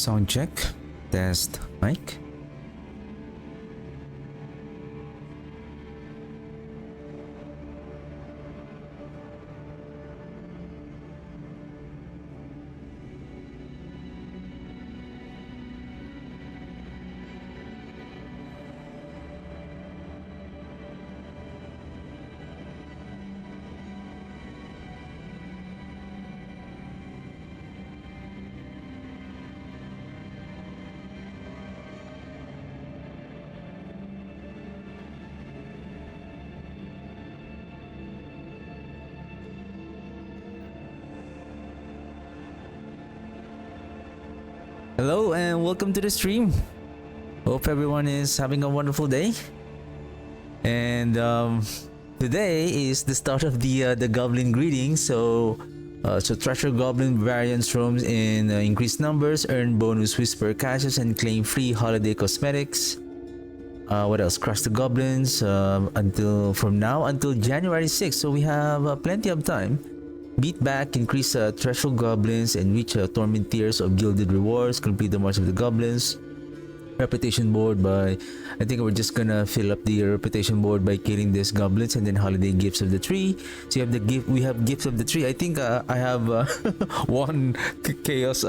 Sound check. Test mic. Hello and welcome to the stream. Hope everyone is having a wonderful day. And today is the start of the Goblin greeting. So treasure Goblin variants roams in increased numbers, earn bonus Whisper caches, and claim free holiday cosmetics. What else? Crush the Goblins from now until January 6th. So we have plenty of time. Beat back, increase threshold goblins, and reach torment tiers of gilded rewards. Complete the March of the Goblins. Reputation board by... I think we're just gonna fill up the reputation board by killing these goblins, and then holiday gifts of the tree. So you have the gift. We have gifts of the tree. I think I have one chaos.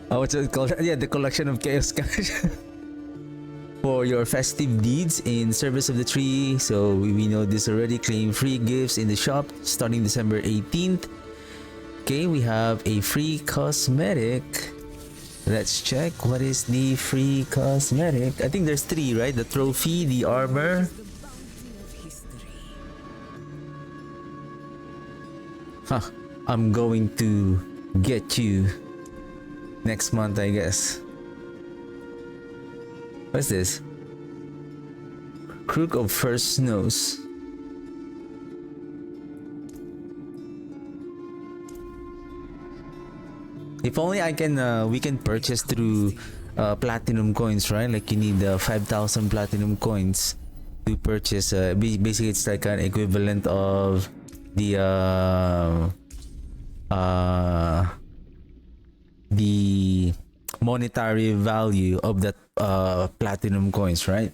What's it called? Yeah, the collection of chaos cash. For your festive deeds in service of the tree. So we know this already. Claim free gifts in the shop starting December 18th. Okay, we have a free cosmetic. Let's check. What is the free cosmetic? I think there's three, right? The trophy, the armor. Huh. I'm going to get you next month, I guess. What's this? Crook of First Snows. If only I can, we can purchase through platinum coins, right? Like you need 5,000 platinum coins to purchase. Basically, it's like an equivalent of the monetary value of that platinum coins, right?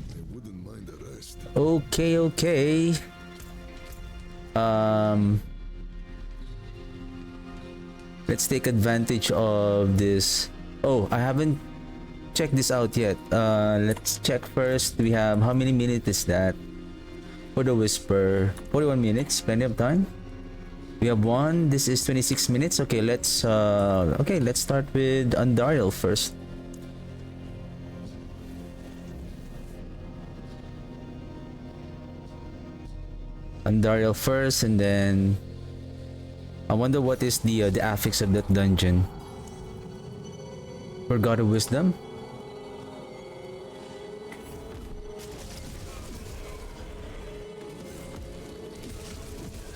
I wouldn't mind the rest. Okay. Let's take advantage of this. Oh, I haven't checked this out yet. Let's check first. We have, how many minutes is that for the Whisper? 41 minutes, plenty of time. We have one. This is 26 minutes. Okay, let's start with Andariel first. Andariel first, and then I wonder what is the affix of that dungeon. For God of Wisdom.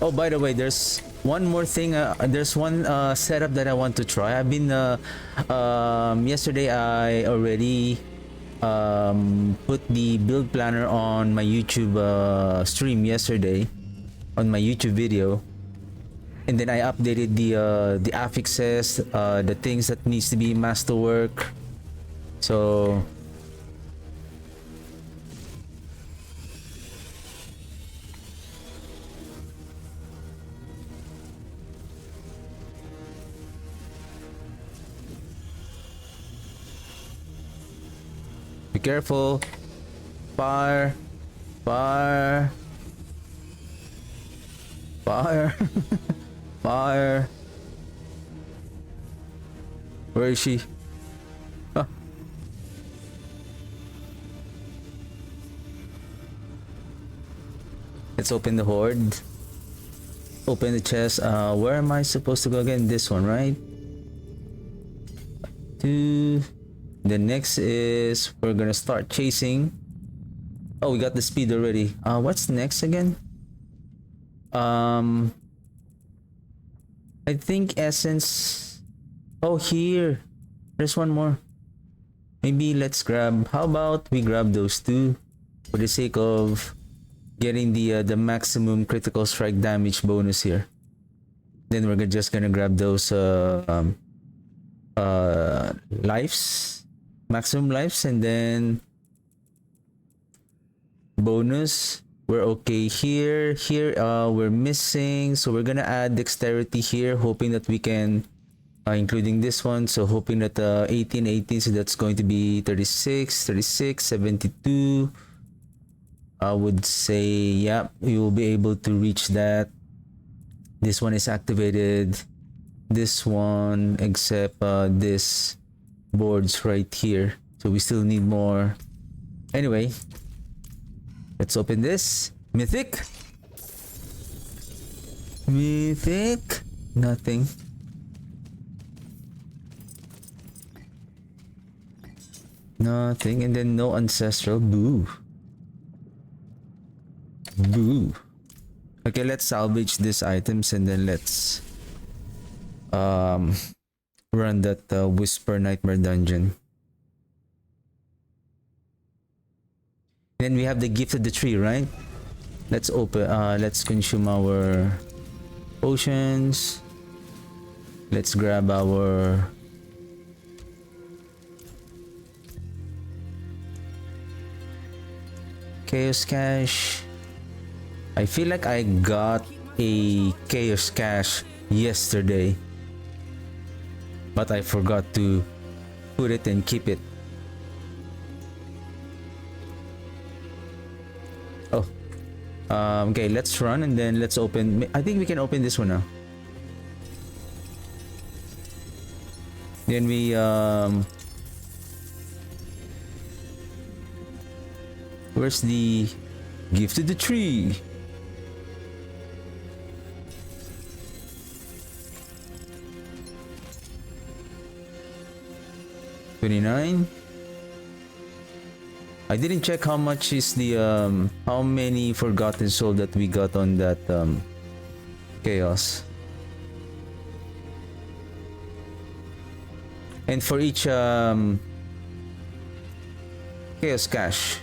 Oh, by the way, there's one more thing. There's one setup that I want to try. I've been yesterday I already put the build planner on my YouTube stream yesterday, on my YouTube video, and then I updated the affixes, the things that needs to be masterwork. So be careful. Fire. Fire. Where is she? Huh. Let's open the horde. Open the chest. Where am I supposed to go again? This one, right? The next is we're gonna start chasing. Oh, we got the speed already. What's next again? I think essence. Oh, here. There's one more. Maybe let's grab. How about we grab those two for the sake of getting the maximum critical strike damage bonus here. Then we're just gonna grab those lives, maximum lives, and then bonus. We're okay here. Here we're missing, so we're gonna add dexterity here, hoping that we can including this one, so hoping that 18, so that's going to be 36, 72. I would say, yeah, you will be able to reach that. This one is activated. This one, except this board's right here, so we still need more. Anyway, let's open this. Mythic, nothing. Nothing, and then no ancestral. Boo. Okay, let's salvage these items and then let's run that Whisper Nightmare dungeon. Then we have the gift of the tree, right? Let's open. Let's consume our potions. Let's grab our Chaos Cash. I feel like I got a Chaos Cash yesterday, but I forgot to put it and keep it. Oh, okay, let's run and then let's open. I think we can open this one now. Then we where's the gift of the tree? $29. I didn't check how much is the how many forgotten soul that we got on that chaos. And for each chaos cash,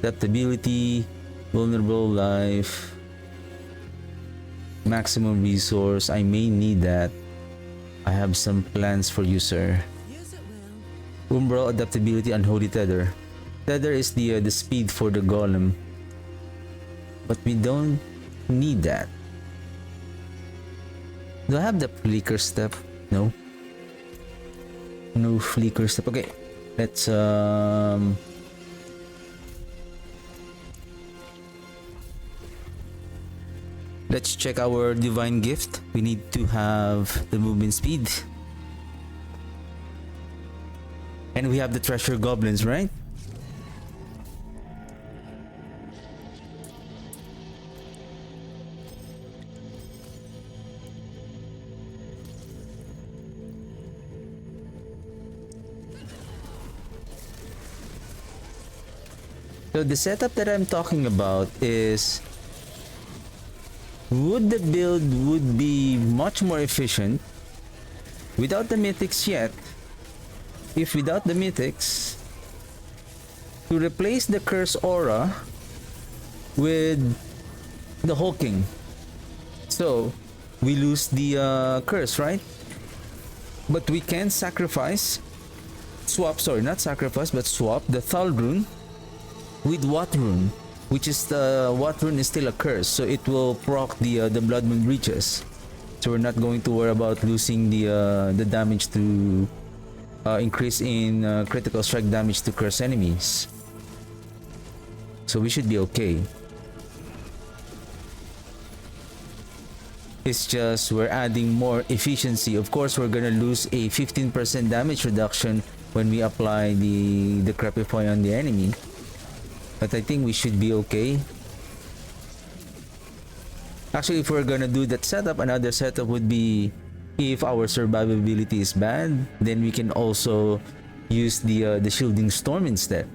adaptability, vulnerable life, maximum resource. I may need that. I have some plans for you, sir. Umbral, adaptability, unholy tether. Tether is the speed for the golem, but we don't need that. Do I have the flicker step? No. No flicker step. Okay, let's let's check our divine gift. We need to have the movement speed. And we have the treasure goblins, right? So the setup that I'm talking about is the build would be much more efficient without the mythics yet. If without the mythics, to replace the curse aura with the hulking. So we lose the curse, right? But we can swap the Thal rune with Wat rune, which is the Wat rune is still a curse, so it will proc the Blood Moon Breaches. So we're not going to worry about losing the damage to increase in critical strike damage to curse enemies. So we should be okay. It's just we're adding more efficiency. Of course, we're gonna lose a 15% damage reduction when we apply the Crepify on the enemy. But I think we should be okay. Actually, if we're gonna do that setup, another setup would be if our survivability is bad, then we can also use the shielding storm instead.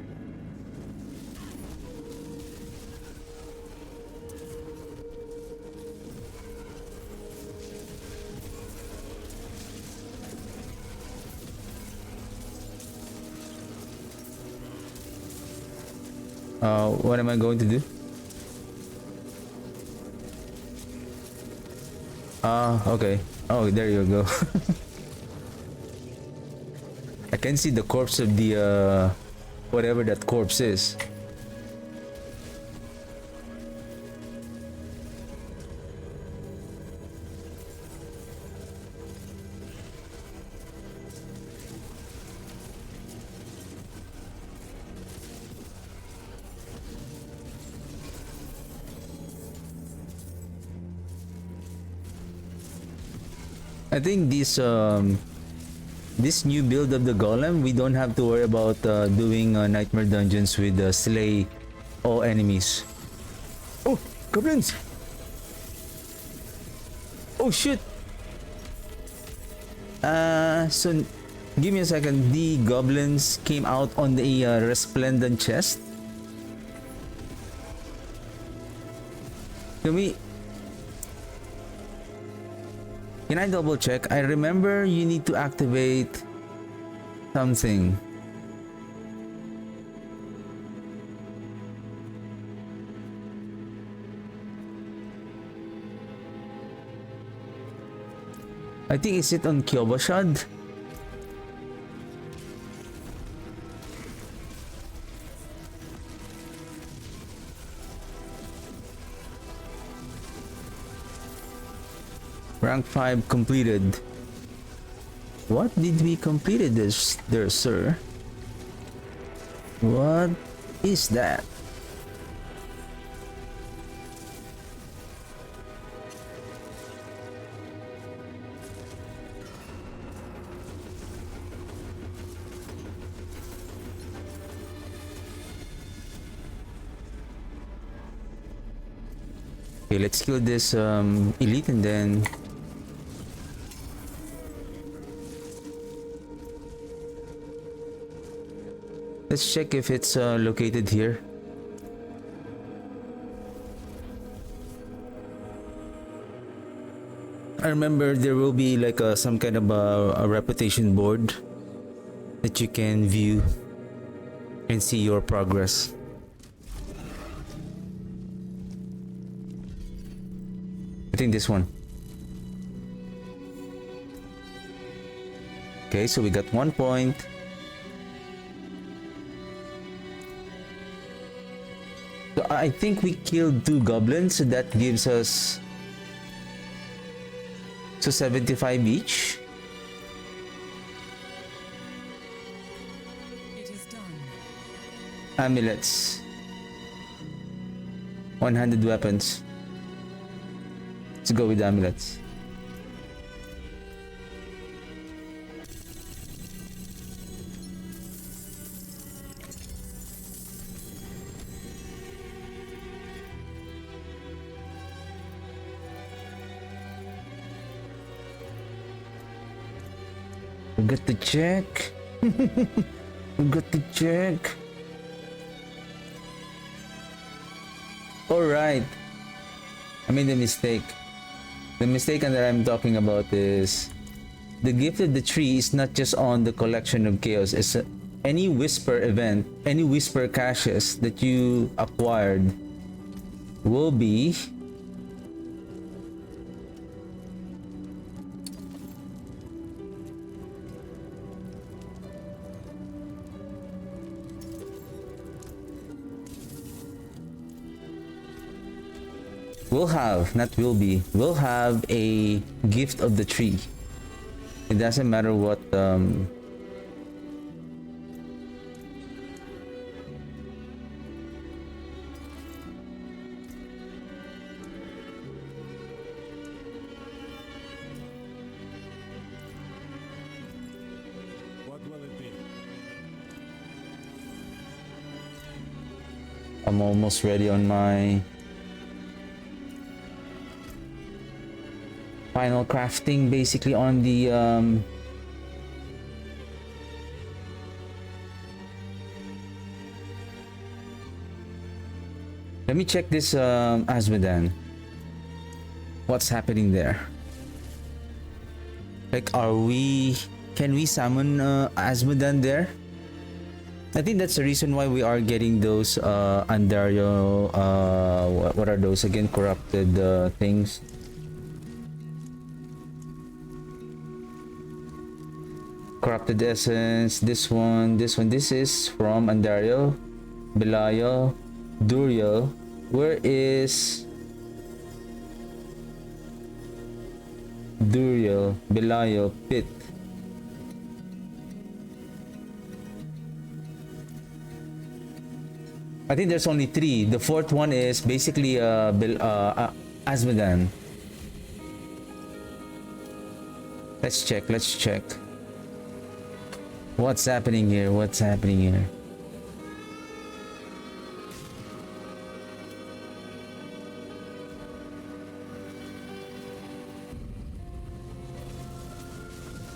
What am I going to do? Ah, okay. Oh, there you go. I can see the corpse of the whatever that corpse is. I think this new build of the golem, we don't have to worry about doing nightmare dungeons with slay all enemies. Oh, goblins! Oh shit! So give me a second. The goblins came out on the resplendent chest. Can I double check? I remember you need to activate something. I think is it on Kyobashad? Rank 5 completed. What did we completed this there, sir? What is that? Okay, let's kill this elite and then let's check if it's located here. I remember there will be like some kind of a reputation board that you can view and see your progress. I think this one. Okay, so we got 1 point. So I think we killed 2 goblins, so that gives us 75 each. It is done. Amulets. 100 weapons. Let's go with the amulets. We got the check. We got the check. Alright. I made a mistake. The mistake that I'm talking about is the gift of the tree is not just on the collection of chaos. It's any whisper event, any whisper caches that you acquired will be will have a gift of the tree. It doesn't matter what What will it be? I'm almost ready on my final crafting, basically on the let me check this Azmodan. What's happening there? Like, can we summon Azmodan there? I think that's the reason why we are getting those Andario what are those again, corrupted things. Corrupted essence. This one. This one. This is from Andario, Belial, Duriel. Where is Duriel, Belial, Pit? I think there's only three. The fourth one is basically Azmodan. Let's check. Let's check. What's happening here? What's happening here?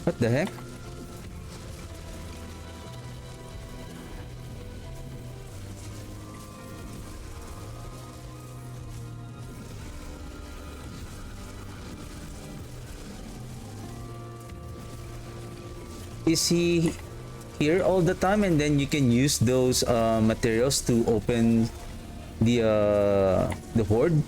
What the heck? Is he here all the time, and then you can use those materials to open the horde?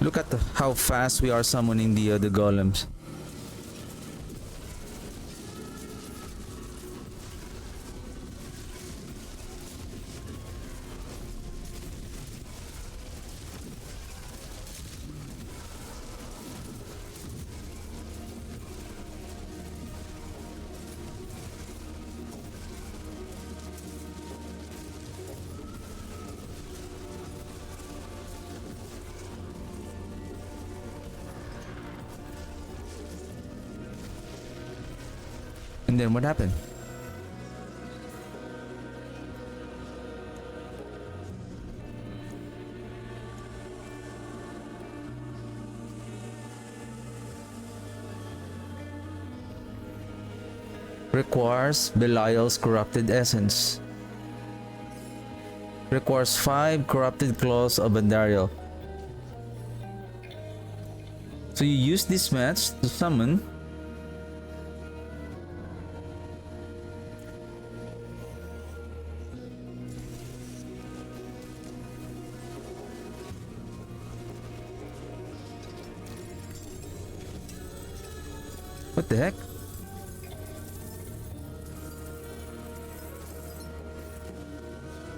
Look at how fast we are summoning the golems. And then what happened? Requires Belial's corrupted essence. Requires 5 corrupted claws of Andariel. So you use this match to summon what the heck?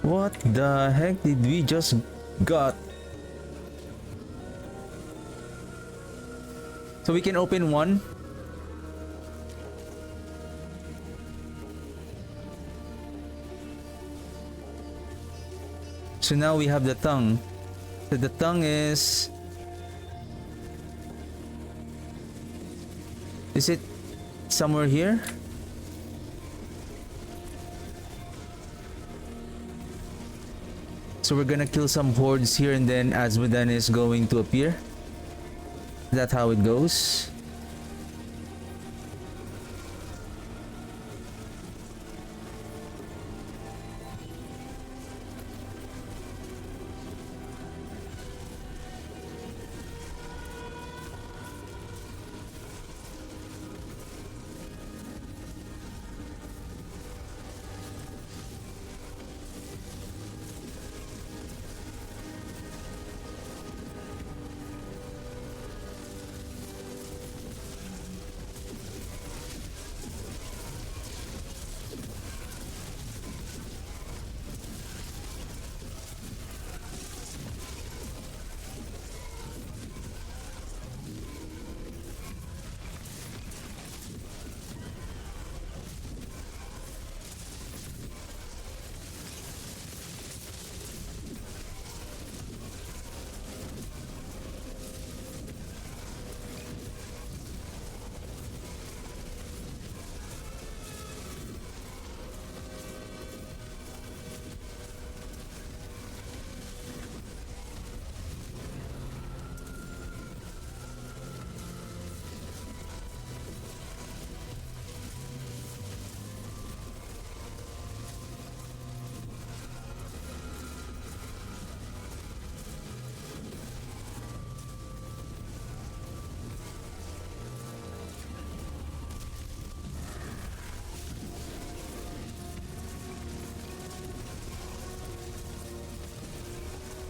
What the heck did we just got? So we can open one. So now we have the tongue. So the tongue is it somewhere here? So we're gonna kill some hordes here, and then Azmodan is going to appear. That's how it goes.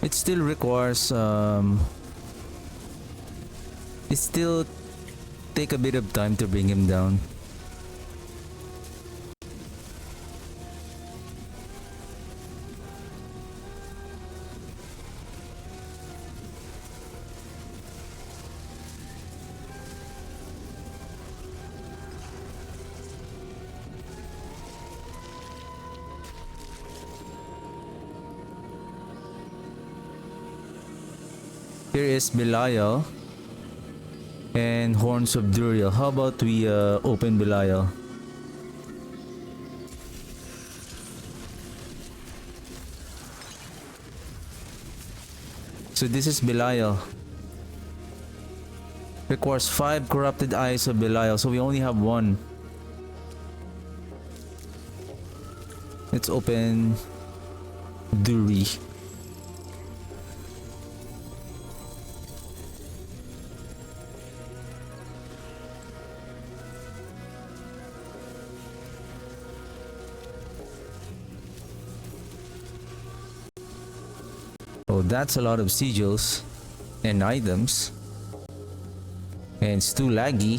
it still requires it still take a bit of time to bring him down. Here is Belial and Horns of Duriel. How about we open Belial? So this is Belial. Requires 5 corrupted eyes of Belial, so we only have 1. Let's open Duri. Oh, that's a lot of sigils and items. And it's too laggy.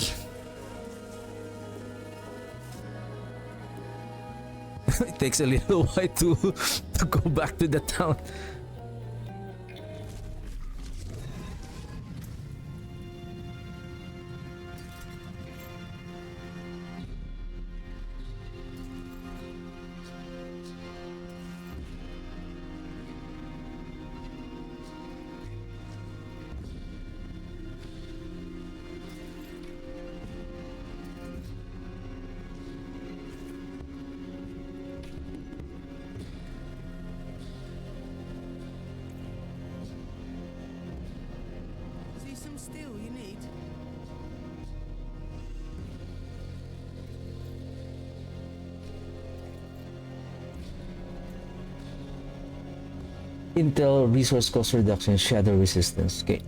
It takes a little while to go back to the town. Steel you need. Intel resource cost reduction, shadow resistance. Okay.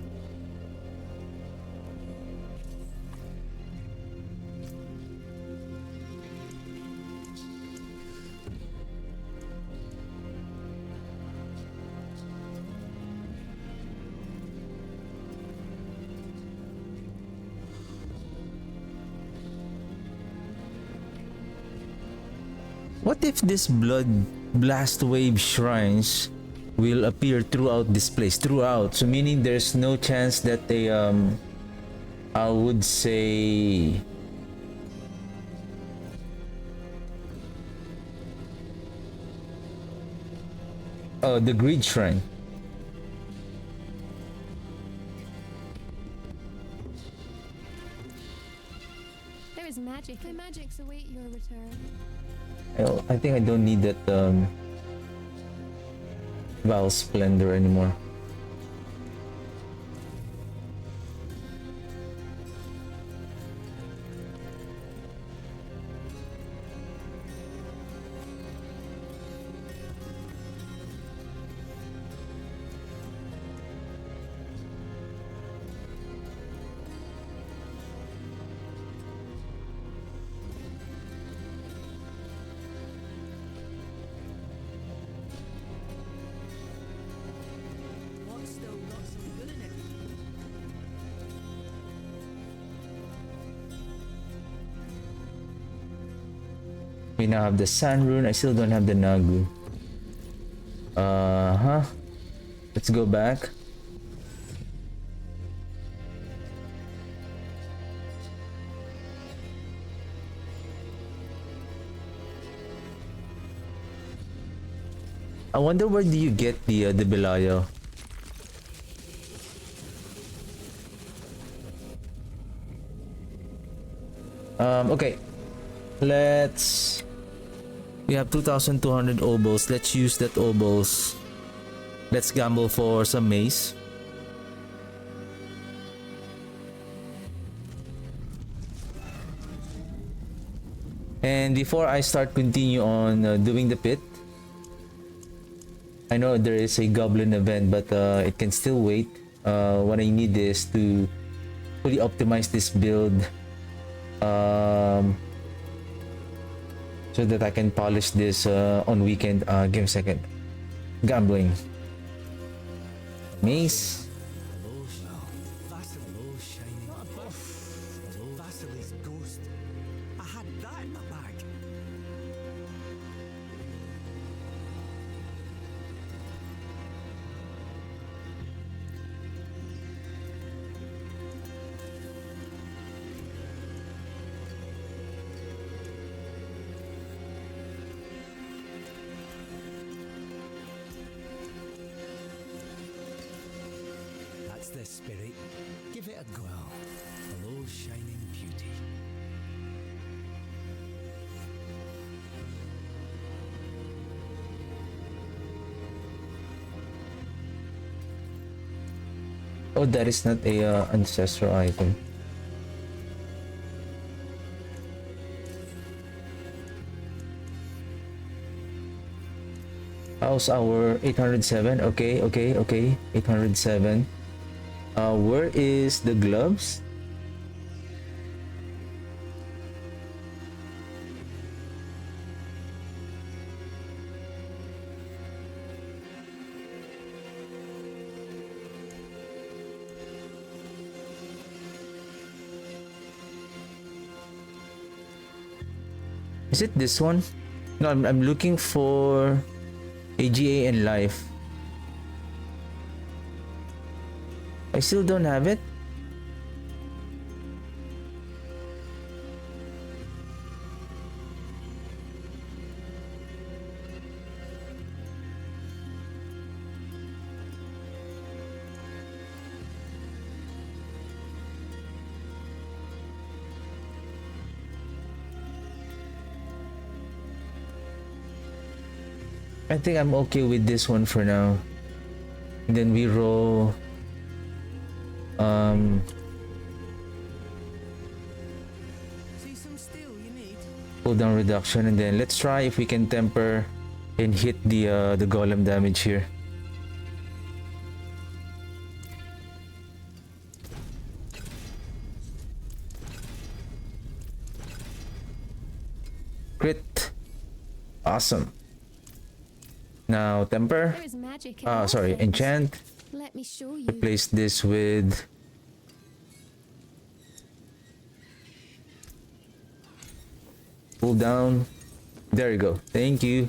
What if this blood blast wave shrines will appear throughout this place? Throughout. So meaning there's no chance that they I would say the greed shrine. There is magic. My magics await your return. I think I don't need that Val Splendor anymore. We now have the Sun Rune. I still don't have the Nagu. Let's go back. I wonder where do you get the Belial? Okay. We have 2,200 obols. Let's use that obols. Let's gamble for some mace. And before I start continue on doing the pit, I know there is a goblin event, but it can still wait. What I need is to fully optimize this build. So that I can polish this on weekend. Give me a second. Gambling. Mace. Vasily's ghost. I had that in my bag. That's the spirit. Give it a go. Hello, shining beauty. Oh, that is not a ancestral item. How's our 807? Okay, okay, okay. 807. Where is the gloves? Is it this one? No, I'm looking for AGA and life. I still don't have it. I think I'm okay with this one for now. And then we roll See some steel you need? cooldown reduction, and then let's try if we can temper and hit the golem damage here. Crit. Awesome. Now temper. There is magic in all Sorry, things. enchant. Let me show you. Replace this with pull down. There you go. Thank you.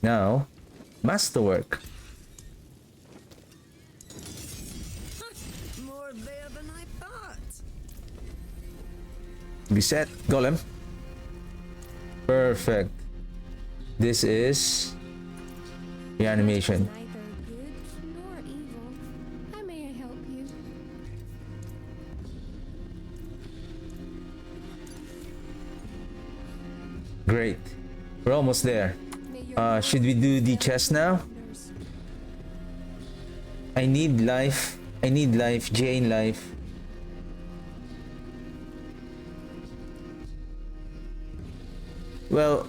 Now masterwork. More there than I thought. Reset. Golem. Perfect. This is reanimation. Neither good nor evil. How may I help you? Great. We're almost there. May your Should we do the chest now? wonders. I need life. I need life. Jane life. Well,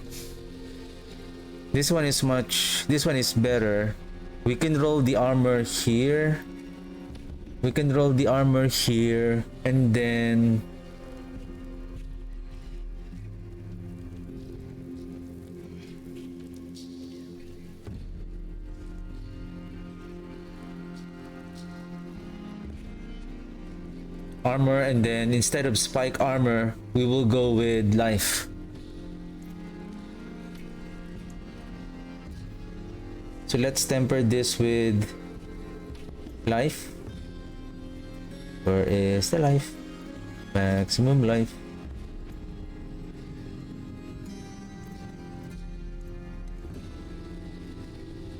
this one is better. We can roll the armor here. We can roll the armor here, and then armor, and then instead of spike armor, we will go with life. So let's temper this with life. Where is the life? Maximum life.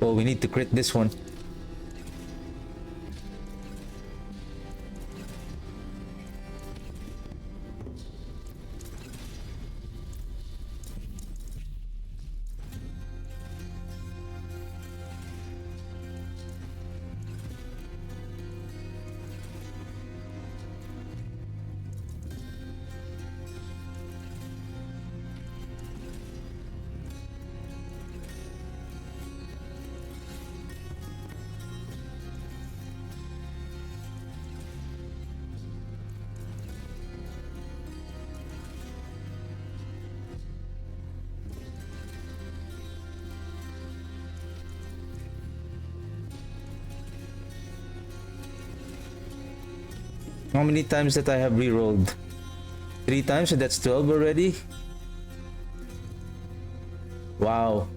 Oh, we need to crit this one. How many times that I have re-rolled? 3 times, so that's 12 already. Wow.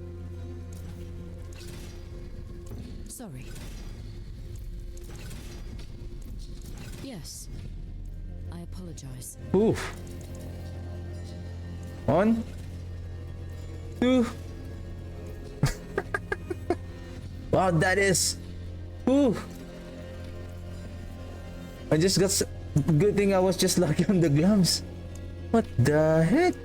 Sorry. Yes. I apologize. Oof. 1, 2. Wow, that is. Ooh. I just got. Good thing I was just lucky on the gloves. What the heck?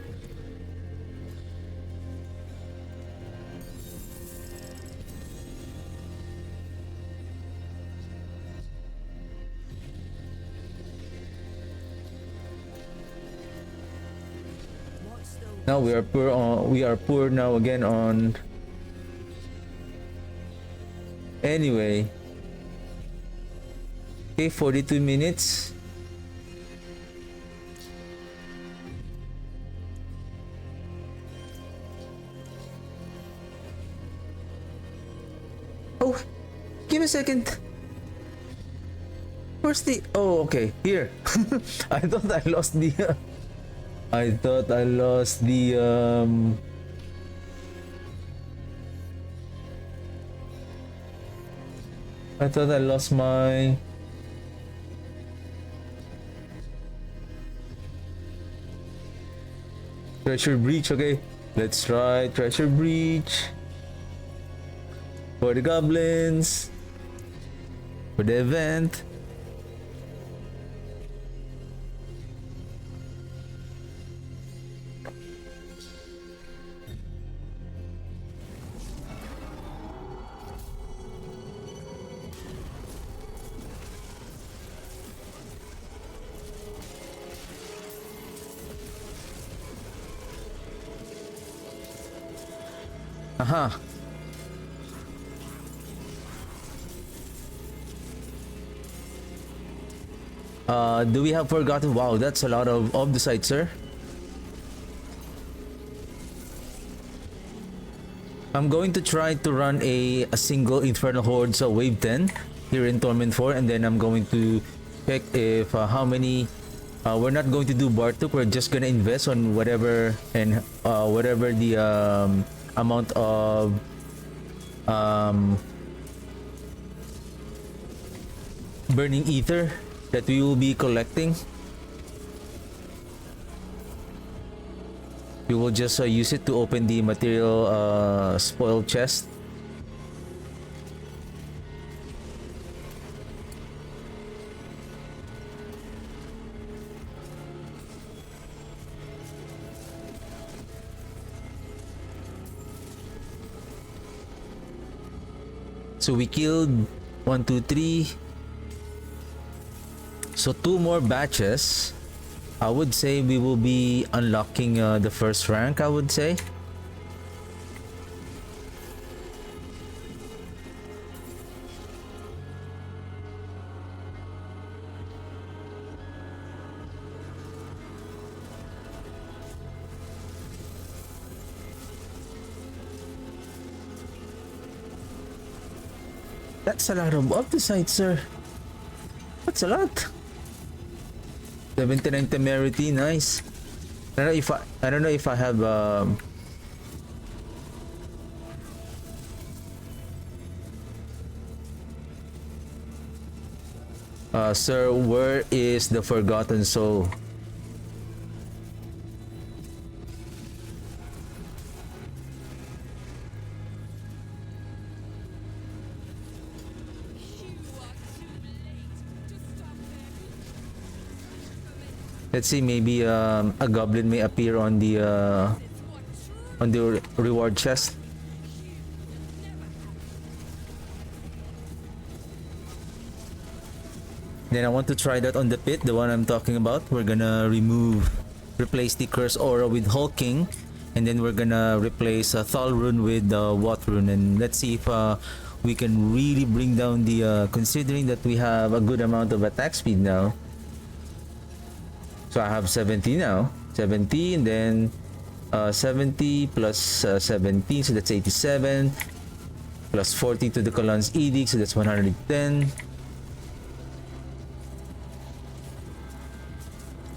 Now we are poor on. We are poor now again on. Anyway. Okay, 42 minutes. Oh, give me a second. Where's the... Oh, okay. Here. I thought I lost the... I thought I lost the... I thought I lost my... Treasure breach, okay. Let's try treasure breach. For the goblins. For the event. Aha. Do we have forgotten? Wow, that's a lot of the site, sir. I'm going to try to run a single Infernal Horde, so wave 10 here in Torment 4, and then I'm going to check if how many. We're not going to do Bartuk. We're just gonna invest on whatever and whatever the amount of burning ether that we will be collecting. We will just use it to open the material spoil chest. So we killed 1, 2, 3. So 2 more batches. I would say we will be unlocking the first rank, I would say. That's a lot of the site, sir. That's a lot. 79 temerity, nice. I don't know if I have sir, where is the forgotten soul? Let's see, maybe a goblin may appear on the reward chest. Then I want to try that on the pit, the one I'm talking about. We're gonna replace the curse aura with hulking, and then we're gonna replace Thal rune with Wat rune, and let's see if we can really bring down the considering that we have a good amount of attack speed now. So I have 70 now. 70, and then 70 plus 17, so that's 87. Plus 40 to the Colon's Edict, so that's 110.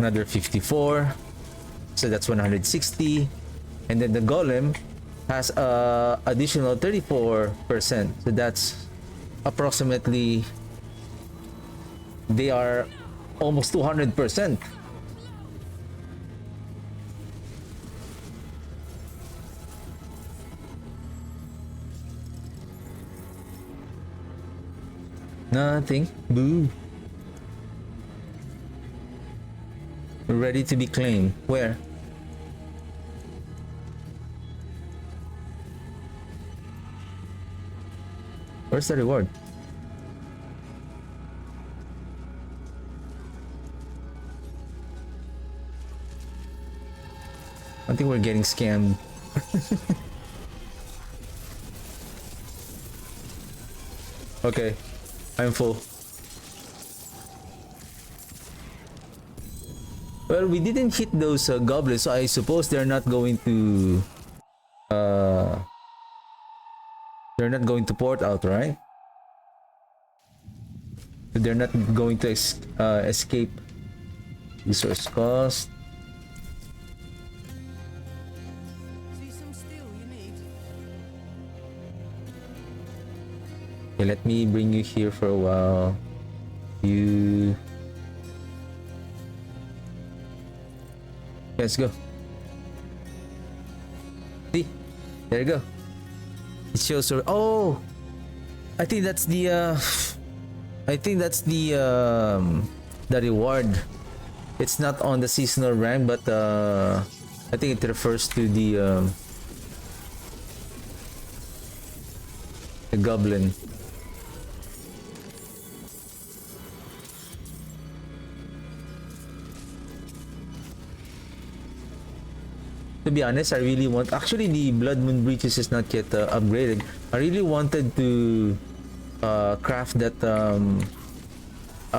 another 54, so that's 160. And then the Golem has additional 34%, so that's approximately, they are almost 200%. Nothing. Boo. Ready to be claimed. Where? Where's the reward? I think we're getting scammed. Okay, I'm full. Well, we didn't hit those goblins, so I suppose they're not going to port out, right? They're not going to escape. Resource cost. See some steel you need. Okay, let me bring you here for a while. You... Let's go. See? There you go. It shows her. Oh! I think that's the reward. It's not on the seasonal rank, but I think it refers to the goblin. To be honest, I really want... Actually, the Blood Moon Breaches is not yet upgraded. I really wanted to craft that, I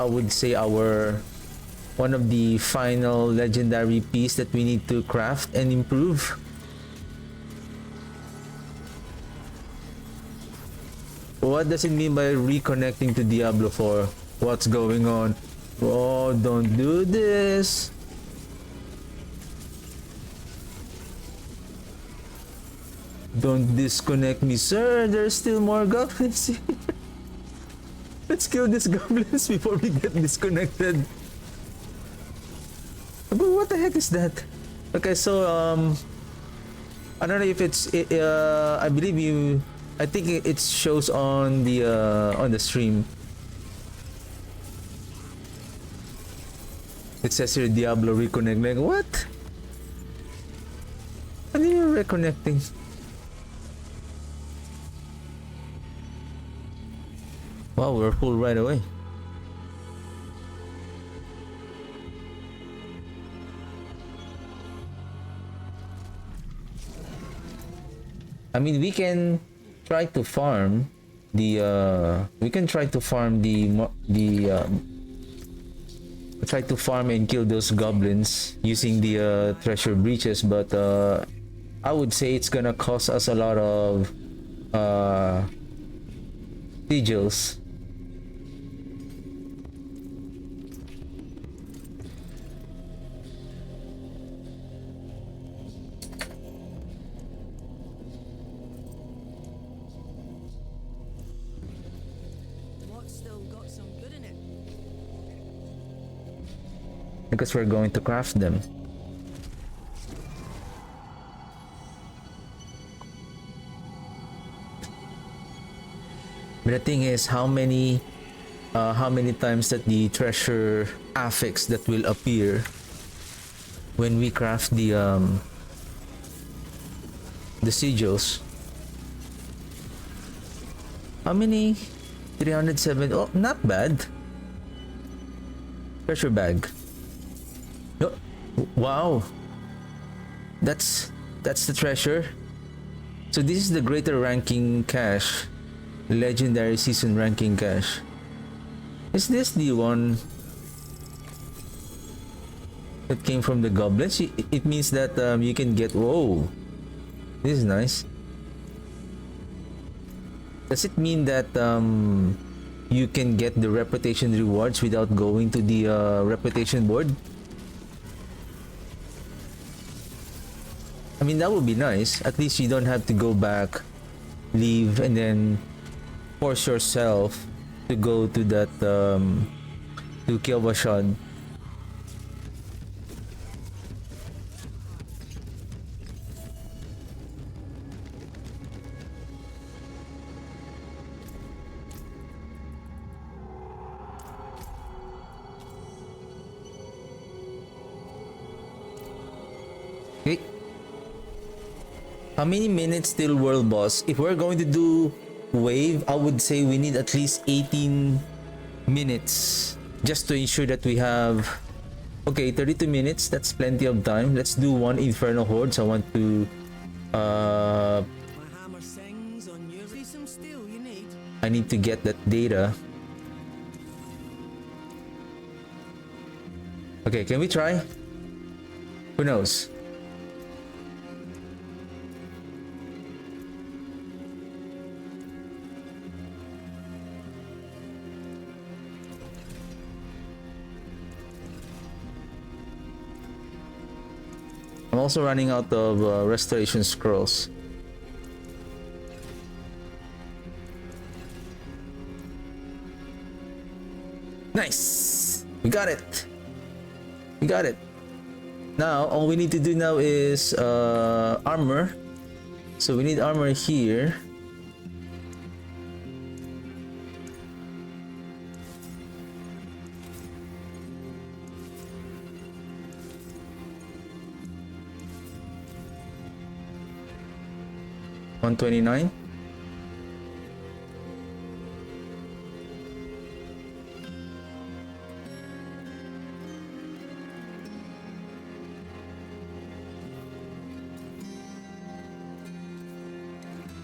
would say one of the final legendary piece that we need to craft and improve. What does it mean by reconnecting to Diablo 4? What's going on? Oh, don't do this! Don't disconnect me, sir. There's still more goblins here. Let's kill these goblins before we get disconnected. But what the heck is that? Okay, so I don't know if it's I believe you. I think it shows on the stream. It says here Diablo reconnect. Like what? What are you reconnecting? Wow, we're full right away. I mean, we can try to farm the try to farm and kill those goblins using the treasure breaches, but I would say it's gonna cost us a lot of sigils. Because we're going to craft them. But the thing is, how many times that the treasure affix that will appear when we craft the sigils? How many? 307. Oh, not bad. Treasure bag. Oh, wow. That's the treasure. So this is the greater ranking cache. Legendary season ranking cache. Is this the one that came from the goblins? It means that you can get... Whoa. This is nice. Does it mean that you can get the reputation rewards without going to the reputation board? I mean, that would be nice. At least you don't have to go back, leave, and then force yourself to go to that to Kielbashad. Okay. How many minutes till world boss? If we're going to do wave, I would say we need at least 18 minutes just to ensure that we have. Okay, 32 minutes, that's plenty of time. Let's do one Inferno Hordes. I want to My hammer sings on you. See some steel you need. I need to get that data. Okay, can we try? Who knows? I'm also running out of restoration scrolls. Nice! We got it! We got it! Now, all we need to do now is armor. So we need armor here. $129.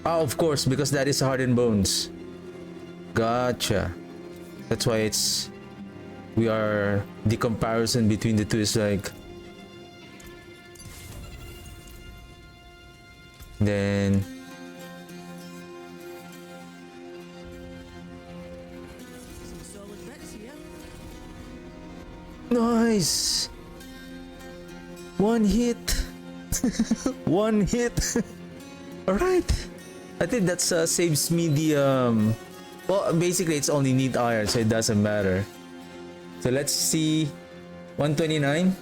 Oh, of course, because that is hardened bones. Gotcha. That's why we are, the comparison between the two is like, then Some solid bits here. nice. One hit. One hit. All right. I think that's saves me the well, basically it's only need iron, so it doesn't matter. So let's see. 129.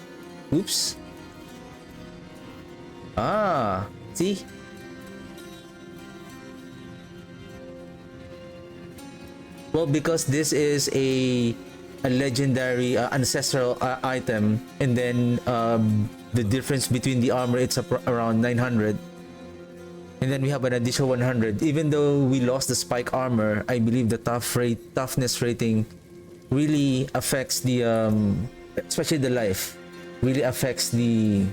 Oops. Ah, see. Well, because this is a legendary ancestral item, and then the difference between the armor, it's around 900, and then we have an additional 100. Even though we lost the spike armor, I believe the toughness rating really affects the especially the life, really affects your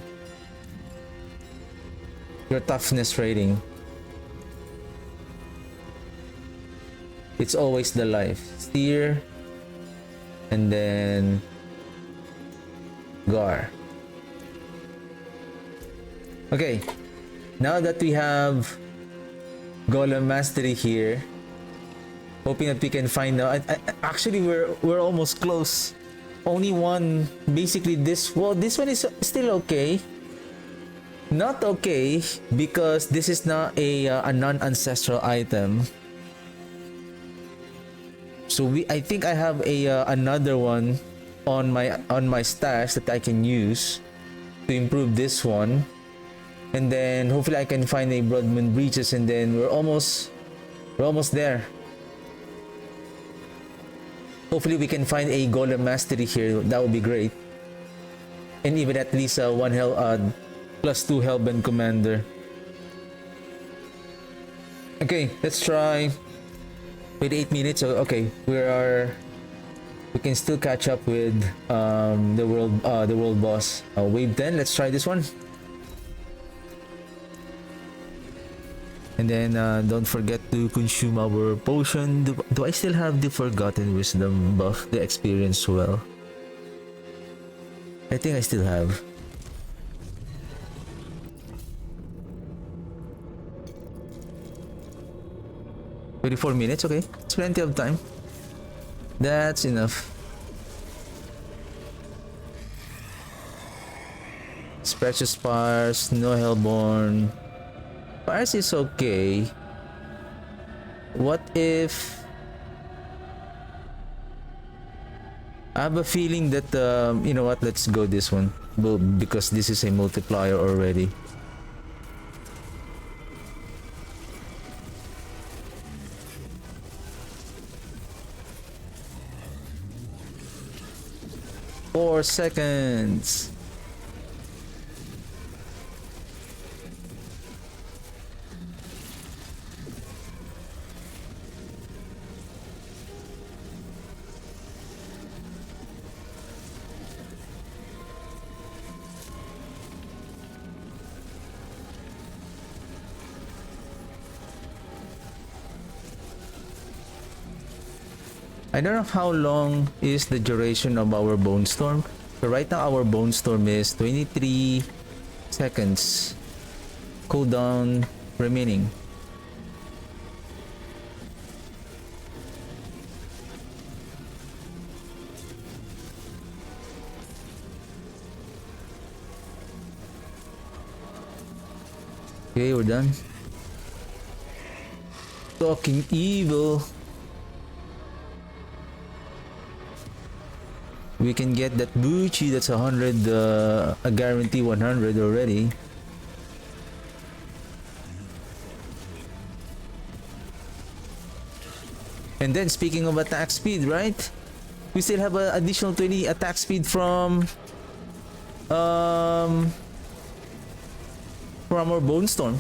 toughness rating. It's always the life. Steer, and then Gar. Okay, now that we have Golem Mastery here, hoping that we can find out. Actually, we're almost close. Only one. Basically, this one is still okay. Not okay because this is not a non-ancestral item. So I think I have another one on my stash that I can use to improve this one, and then hopefully I can find a Bloodmoon Breaches, and then we're almost there. Hopefully we can find a Golem Mastery here. That would be great, and even at least one +2 Hellbent Commander. Okay, let's try. With 8 minutes, okay, we can still catch up with the world boss. Wave 10. Let's try this one, and then don't forget to consume our potion. Do I still have the Forgotten Wisdom buff, the experience well? I think I still have. $34 minutes, okay. It's plenty of time. That's enough. It's Precious Spires, no Hellborn. Spires is okay. What if... I have a feeling that, you know what, let's go this one. Because this is a multiplier already. Four seconds. I don't know how long is the duration of our Bone Storm. So right now our Bone Storm is 23 seconds. Cooldown remaining. Okay, we're done. Talking evil. We can get that Bucci, that's 100, a guarantee 100 already. And then speaking of attack speed, right? We still have an additional 20 attack speed from our Bone Storm.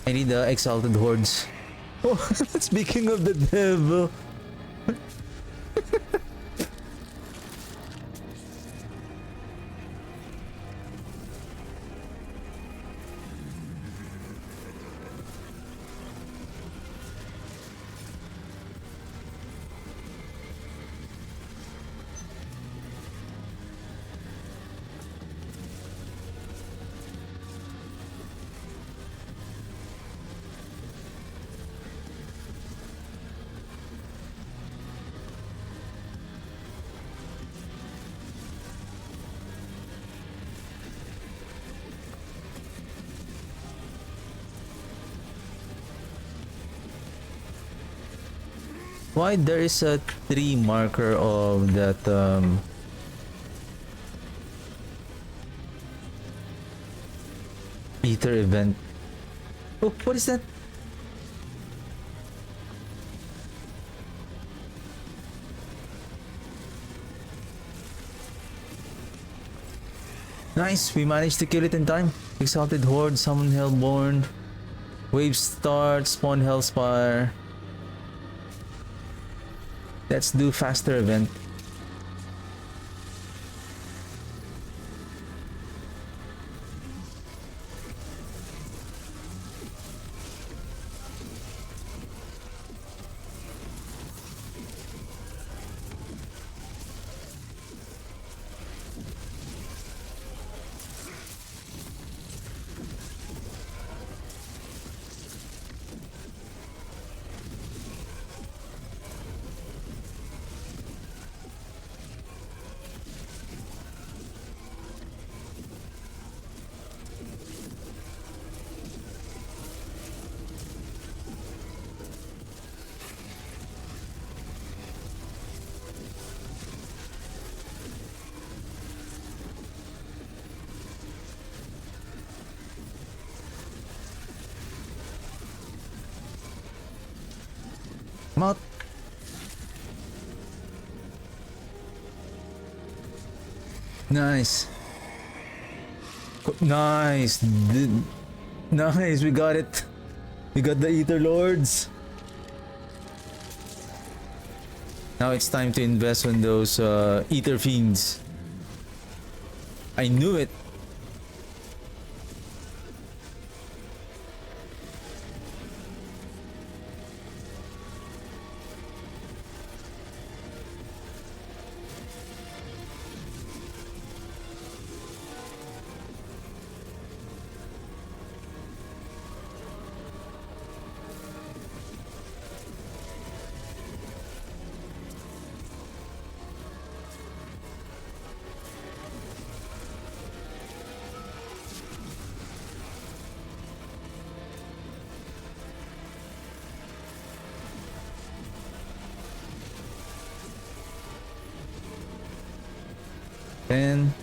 I need the Exalted Hordes. Oh, speaking of the devil. Why there is a 3 marker of that Ether event? Oh, what is that? Nice, we managed to kill it in time. Exalted Horde, summon Hellborn, wave start, spawn Hellspire. Let's do faster event. Come out. Nice. Nice. Nice, we got it. We got the Ether Lords. Now it's time to invest on those Ether Fiends. I knew it. And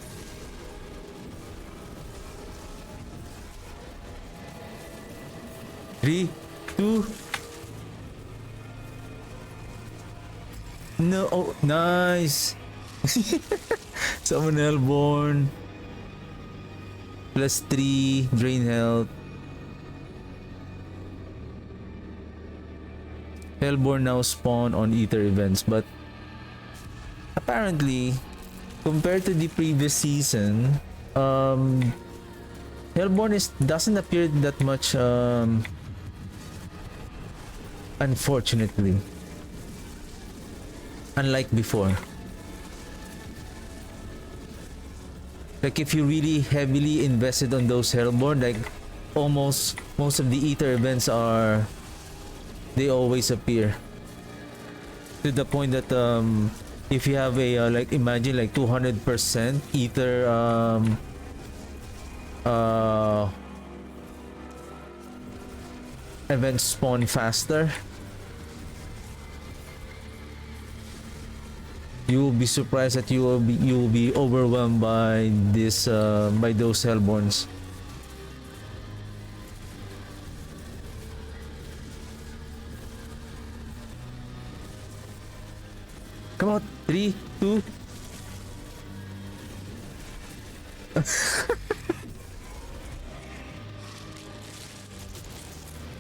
3, 2. No, oh, nice. Summon Hellborn. +3, drain health. Hellborn now spawn on Ether events, but apparently, compared to the previous season, Hellborn doesn't appear that much, unfortunately. Unlike before. Like if you really heavily invested on those Hellborn, like almost most of the Ether events they always appear. To the point that if you have a like imagine like 200% Ether events spawn faster, you will be surprised that you will be overwhelmed by this by those Hellborns. Come on, 3, 2.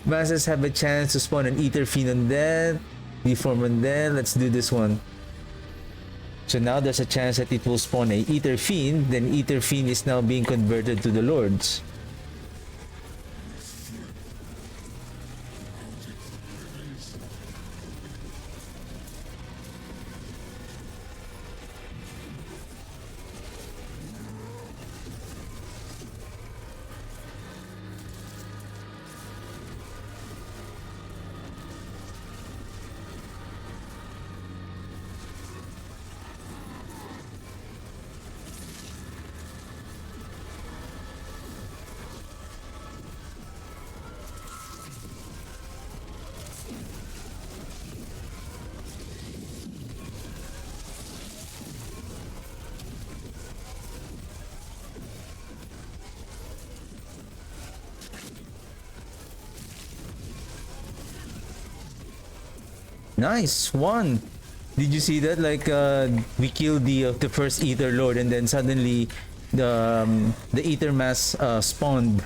Masses have a chance to spawn an Ether Fiend Undead, Deform Undead. Let's do this one. So now there's a chance that it will spawn a Ether Fiend, then Ether Fiend is now being converted to the Lords. Nice one. Did you see that? Like we killed the first Ether Lord, and then suddenly the Ether Mass spawned,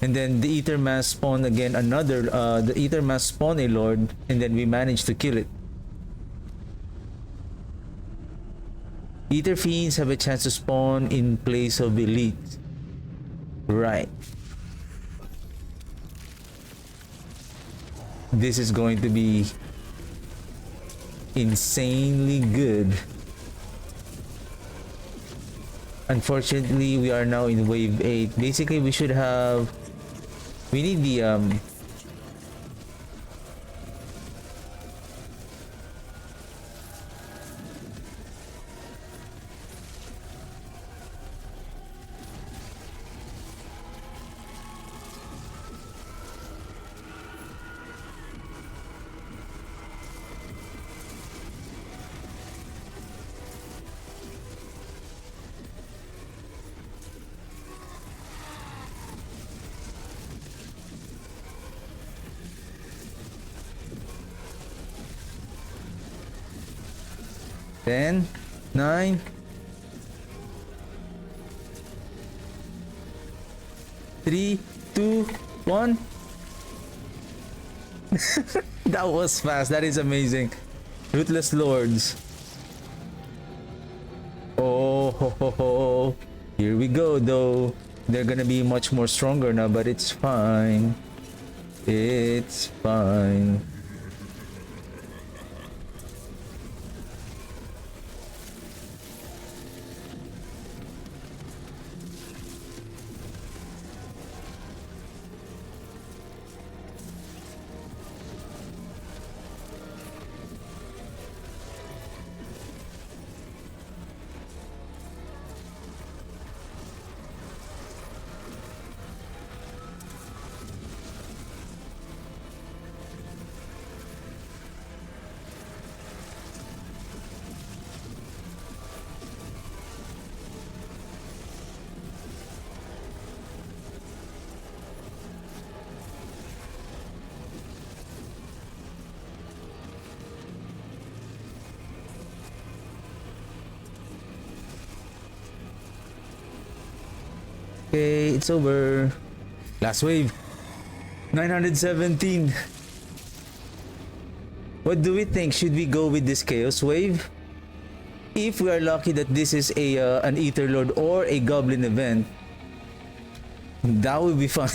and then the Ether Mass spawned again another. The Ether Mass spawned a Lord, and then we managed to kill it. Ether Fiends have a chance to spawn in place of Elite. Right. This is going to be insanely good. Unfortunately, we are now in wave 8. Basically, we need the Ten, 9, 3, 2, one. That was fast. That is amazing. Ruthless Lords. Oh, ho, ho, ho. Here we go, though. They're gonna be much more stronger now, but it's fine. It's fine. Okay, it's over. Last wave. 917. What do we think? Should we go with this chaos wave? If we are lucky that this is a an Ether Lord or a Goblin event, that would be fun.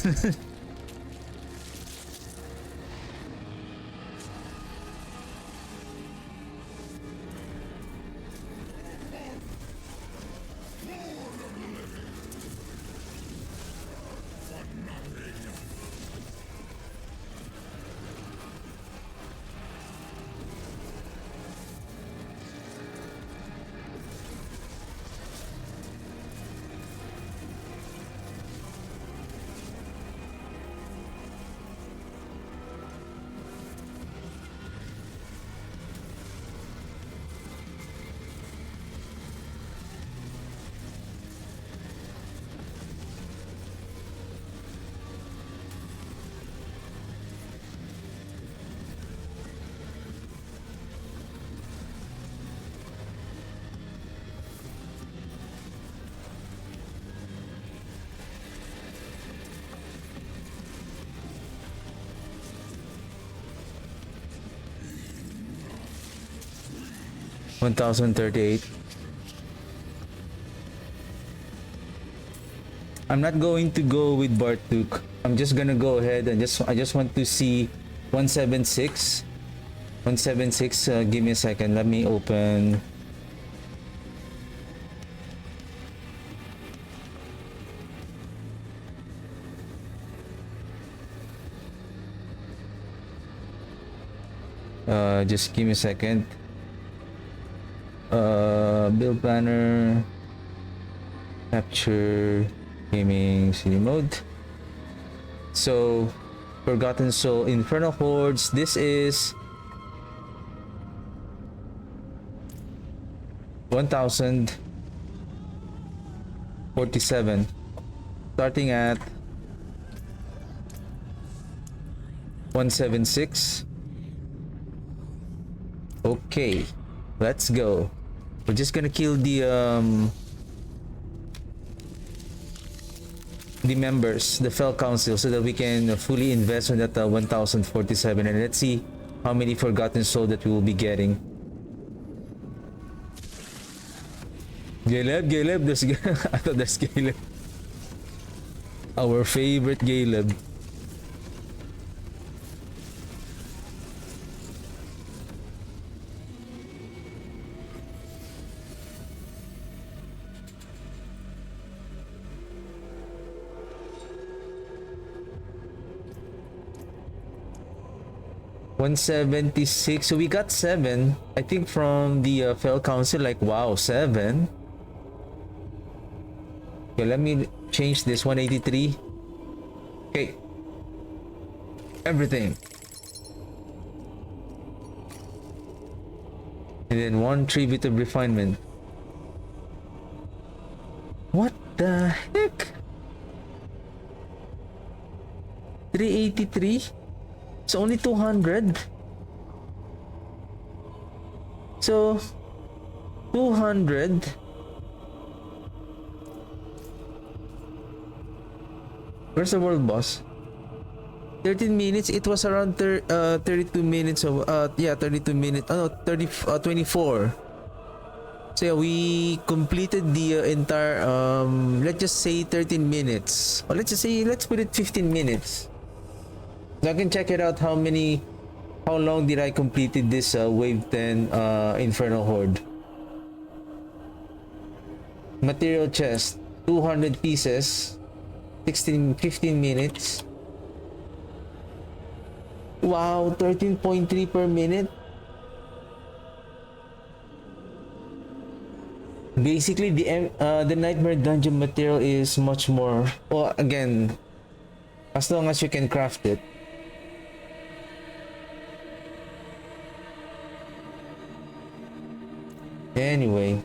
1038. I'm not going to go with Bartuk. I'm just gonna go ahead and I just want to see 176. 176, give me a second. Let me open. Just give me a second. Build planner, capture, gaming, city mode. So, Forgotten Soul, Infernal Hordes. This is 1047. Starting at 176. Okay, let's go. We're just gonna kill the members, the Fell Council, so that we can fully invest on that 1047, and let's see how many Forgotten Soul that we will be getting. Galeb, there's I thought there's Galeb. Our favorite Galeb. $176. So we got 7. I think from the Fell Council. Like, wow, 7. Okay, let me change this. 183. Okay. Everything. And then 1 tribute of refinement. What the heck? 383? It's only 200. So 200. Where's the world boss? 13 minutes. It was around 32 minutes of yeah, 32 minutes. Oh no, 24. So yeah, we completed the entire let's just say 13 minutes. Or let's put it 15 minutes. So I can check it out how long did I completed this wave 10 Infernal Horde. Material chest 200 pieces, 15 minutes. Wow, 13.3 per minute. Basically, the Nightmare Dungeon material is much more. Well, again, as long as you can craft it. Anyway.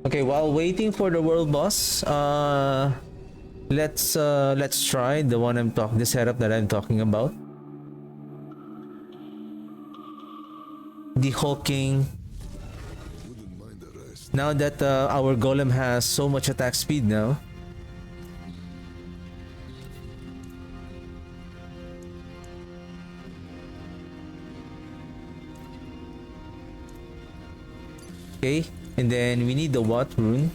Okay, while waiting for the world boss, let's try the setup that I'm talking about. The hulking. Wouldn't mind the rest. Now that our golem has so much attack speed now. Okay, and then we need the what rune.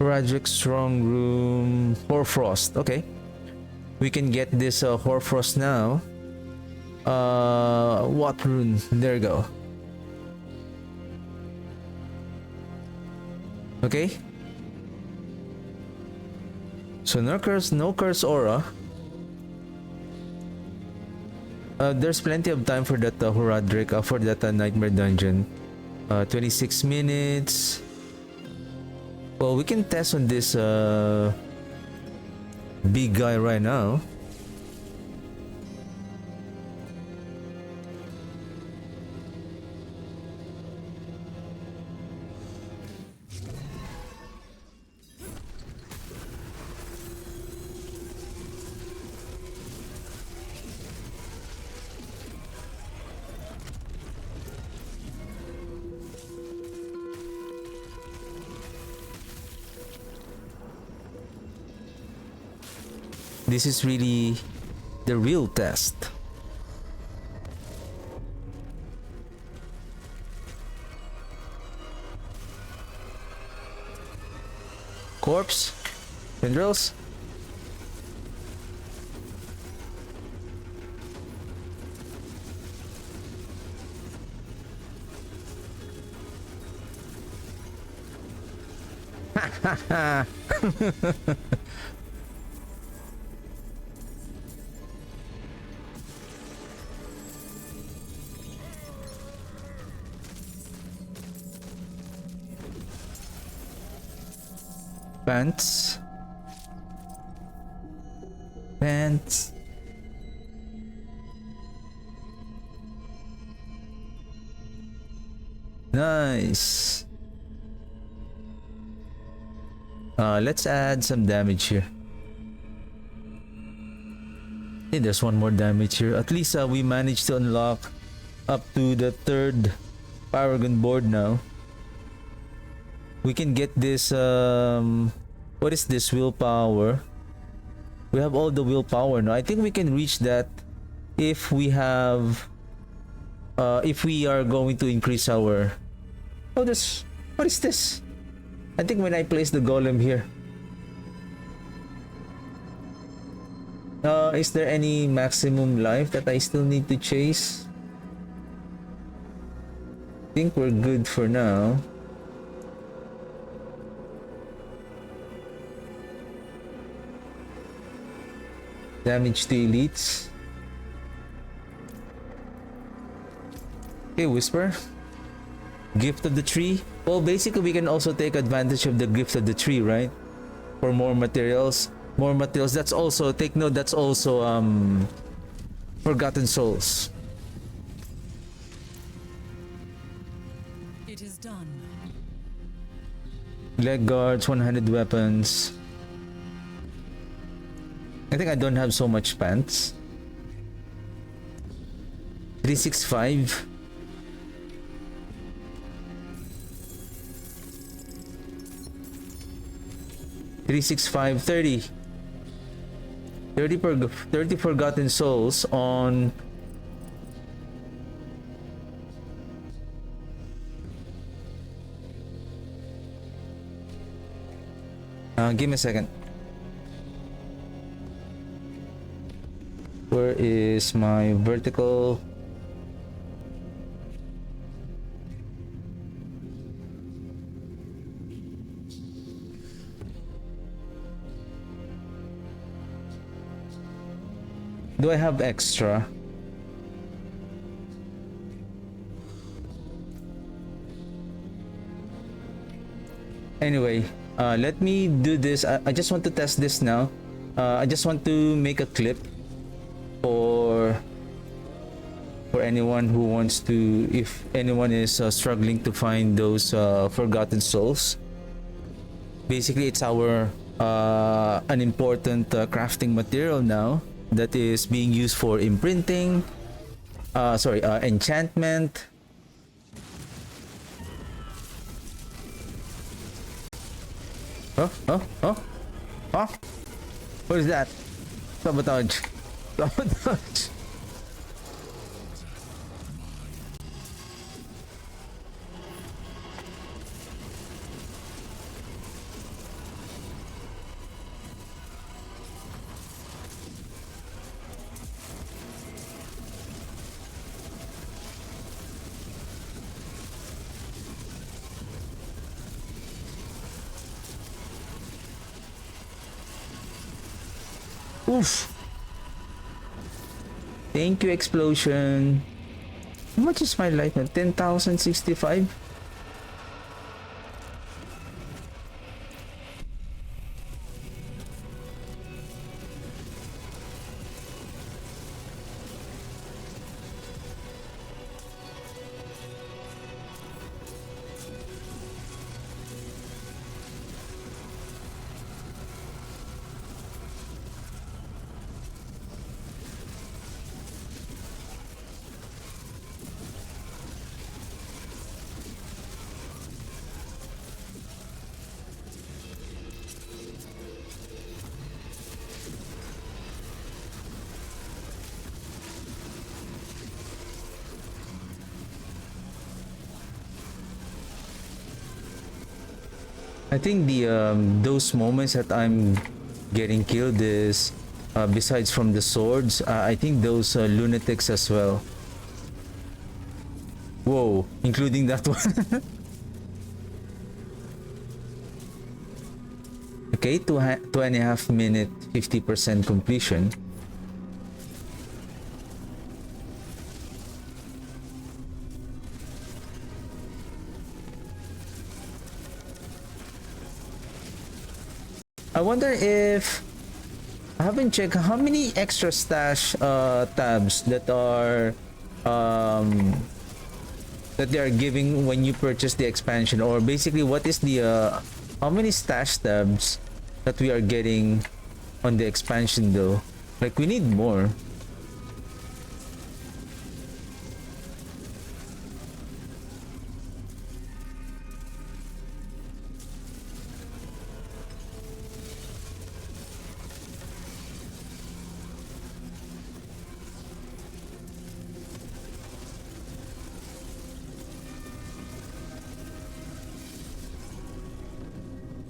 Radric Strong Room Hoarfrost. Okay, we can get this Hoarfrost now. What rune? There you go. Okay. So no curse aura. There's plenty of time for that Horadric, for that Nightmare Dungeon. 26 minutes. Well, we can test on this big guy right now. This is really the real test. Corpse? Tendrils? Ha ha ha! Pants. Nice. Let's add some damage here. Hey, there's one more damage here. At least we managed to unlock up to the 3rd Paragon board now. We can get this what is this? Willpower. We have all the willpower now. I think we can reach that if we have if we are going to increase our what is this? I think when I place the golem here. Is there any maximum life that I still need to chase? I think we're good for now. Damage to elites. Okay, Whisper. Gift of the tree. Well, basically we can also take advantage of the gift of the tree, right? For more materials. More materials. That's also, take note, that's also Forgotten Souls. It is done. Leg guards, 100 weapons. I think I don't have so much pants. 365. $365, 30. 30 Forgotten Souls on give me a second. Where is my vertical? Do I have extra? Anyway, let me do this. I just want to test this now. I just want to make a clip for anyone who wants to, if anyone is struggling to find those Forgotten Souls. Basically, it's our an important crafting material now that is being used for imprinting, enchantment. Huh? What is that? Sabotage. Sabotage. Oof. Thank you, explosion. How much is my life now? 10,065? I think the those moments that I'm getting killed is besides from the swords, I think those lunatics as well. Whoa, including that one. Okay, 2.5 minute, 50% completion. I wonder if I haven't checked how many extra stash tabs that are that they are giving when you purchase the expansion, or basically what is the how many stash tabs that we are getting on the expansion though. Like we need more.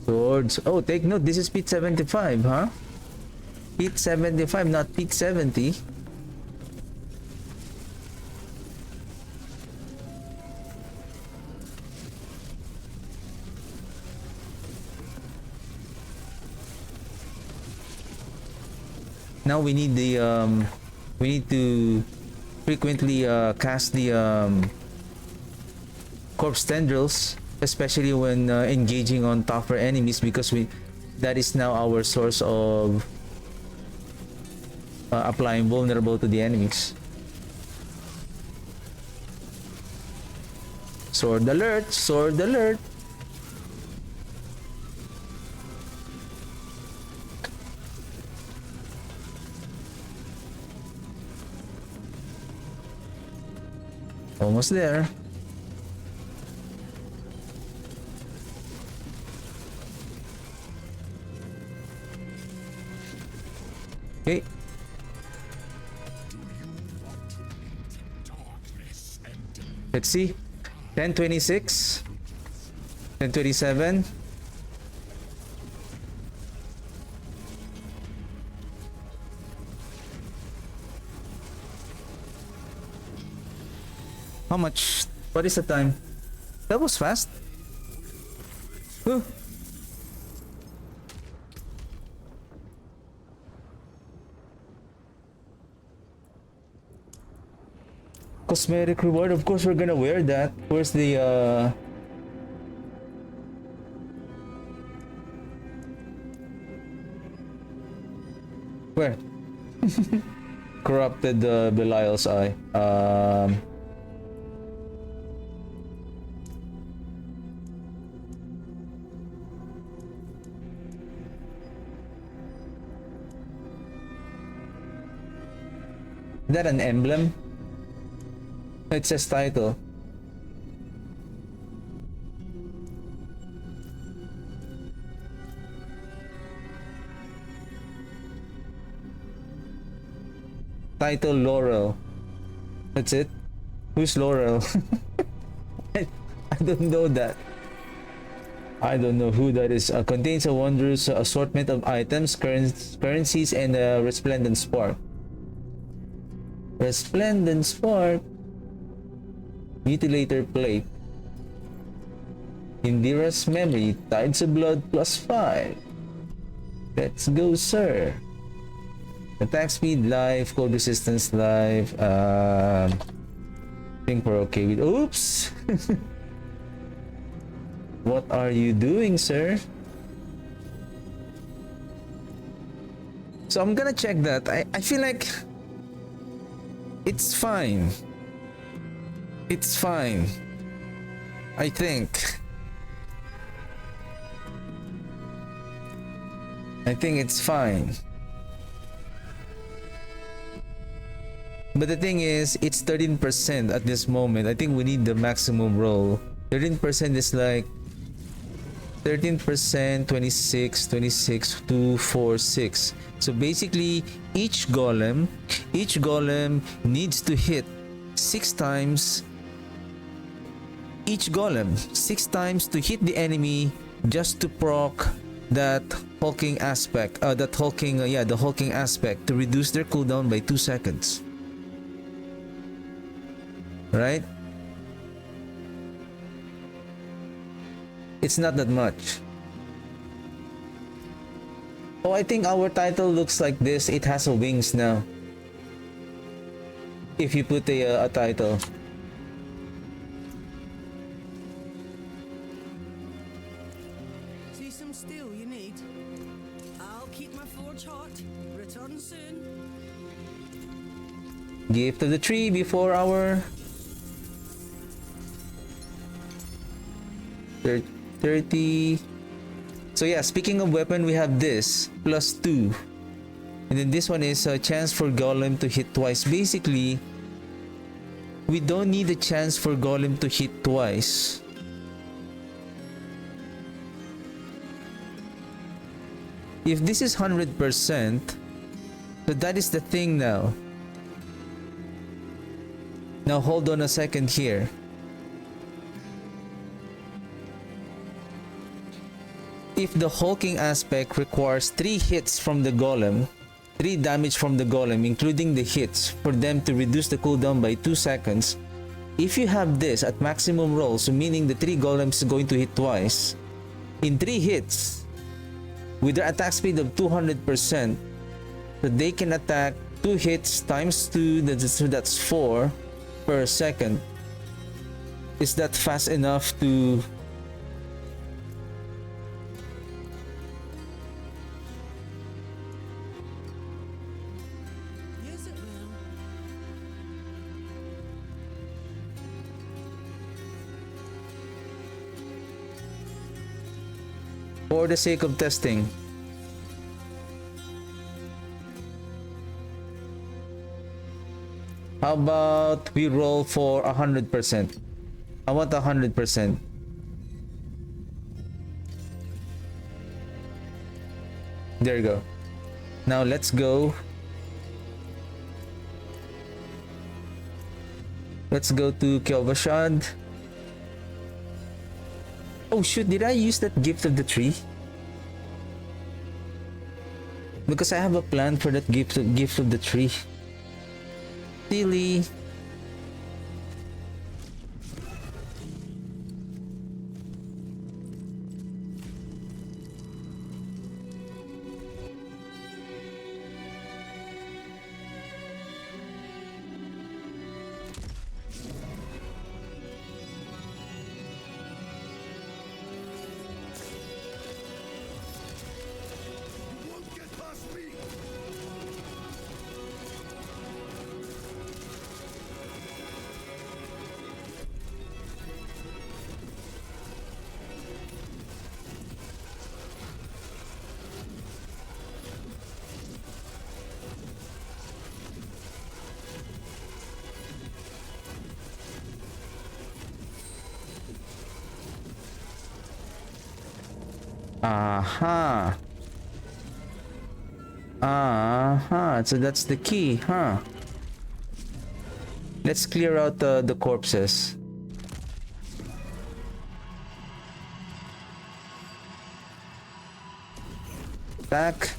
Swords. Oh, take note, this is Pete 75, huh? Pete 75, not Pete 70. Now we need the we need to frequently cast the corpse tendrils, especially when engaging on tougher enemies, because that is now our source of applying vulnerable to the enemies. Sword alert! Sword alert! Almost there. Okay. Let's see. 1026. 1027. How much? What is the time? That was fast. Huh. Cosmetic reward, of course we're gonna wear that. Where's the where? Corrupted Belial's eye. Is that an emblem? It says title. Title Laurel. That's it? Who's Laurel? I don't know that. I don't know who that is. Contains a wondrous assortment of items, currencies, and a resplendent spark. Resplendent spark. Mutilator plate. Indira's memory. Tides of blood +5. Let's go, sir. Attack speed, life, cold resistance, life. I think we're okay with. Oops. What are you doing, sir? So I'm gonna check that. I feel like it's fine. It's fine. I think. It's fine. But the thing is, it's 13% at this moment. I think we need the maximum roll. 13% is like 13%, 26, 26, 2, 4, 6. So basically, each golem needs to hit 6 times. Each golem 6 times to hit the enemy just to proc that hulking aspect. The hulking aspect to reduce their cooldown by 2 seconds. Right? It's not that much. Oh, I think our title looks like this. It has a wings now. If you put a title. See some steel you need? I'll keep my forge hot. Return soon. Gift of the tree before our 30. So yeah, speaking of weapon, we have this +2, and then this one is a chance for Golem to hit twice. Basically, we don't need a chance for Golem to hit twice. If this is 100%, so that is the thing now. Now hold on a second here. If the hulking aspect requires 3 hits from the golem, 3 damage from the golem, including the hits, for them to reduce the cooldown by 2 seconds, if you have this at maximum roll, so meaning the 3 golems are going to hit twice, in 3 hits, with their attack speed of 200%, so they can attack 2 hits times 2, so that's 4 per second. is that fast enough to... Use it now. For the sake of testing. How about we roll for 100%? I want 100%. There you go. Now let's go. Let's go to Kelvashad. Oh shoot, did I use that gift of the tree? Because I have a plan for that gift of the tree. Silly. Won't get past me. Aha. Aha. So that's the key, huh? Let's clear out the corpses. Back.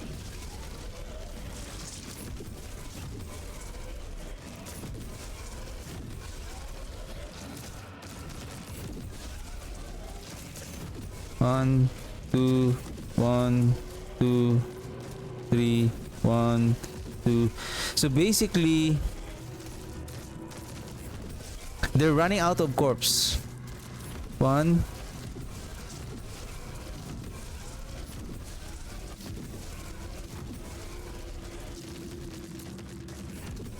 One, two, one, two, three, one, two. So basically, they're running out of corpse. One.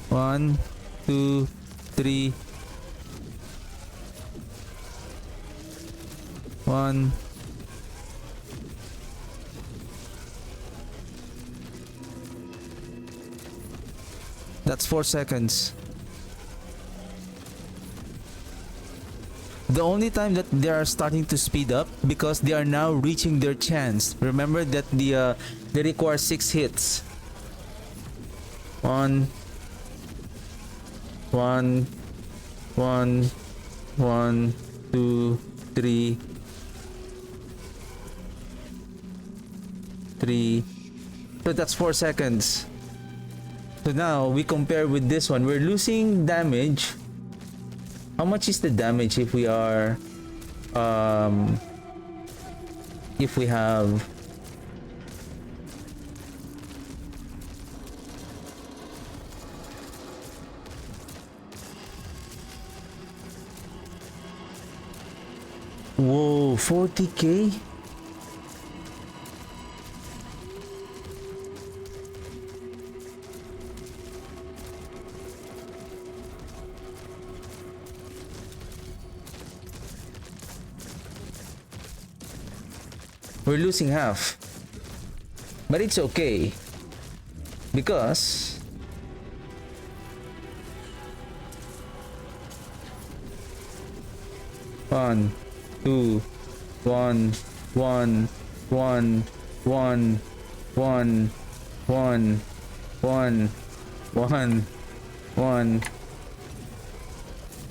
One, two, three. One. That's 4 seconds. The only time that they are starting to speed up because they are now reaching their chance. Remember that they require 6 hits. One, 2, 3, 3. So that's 4 seconds. So now we compare with this one. We're losing damage. How much is the damage if we are if we have whoa, 40k? We're losing half, but it's okay because one, two, one, one, one, one, one, one, one, one, one,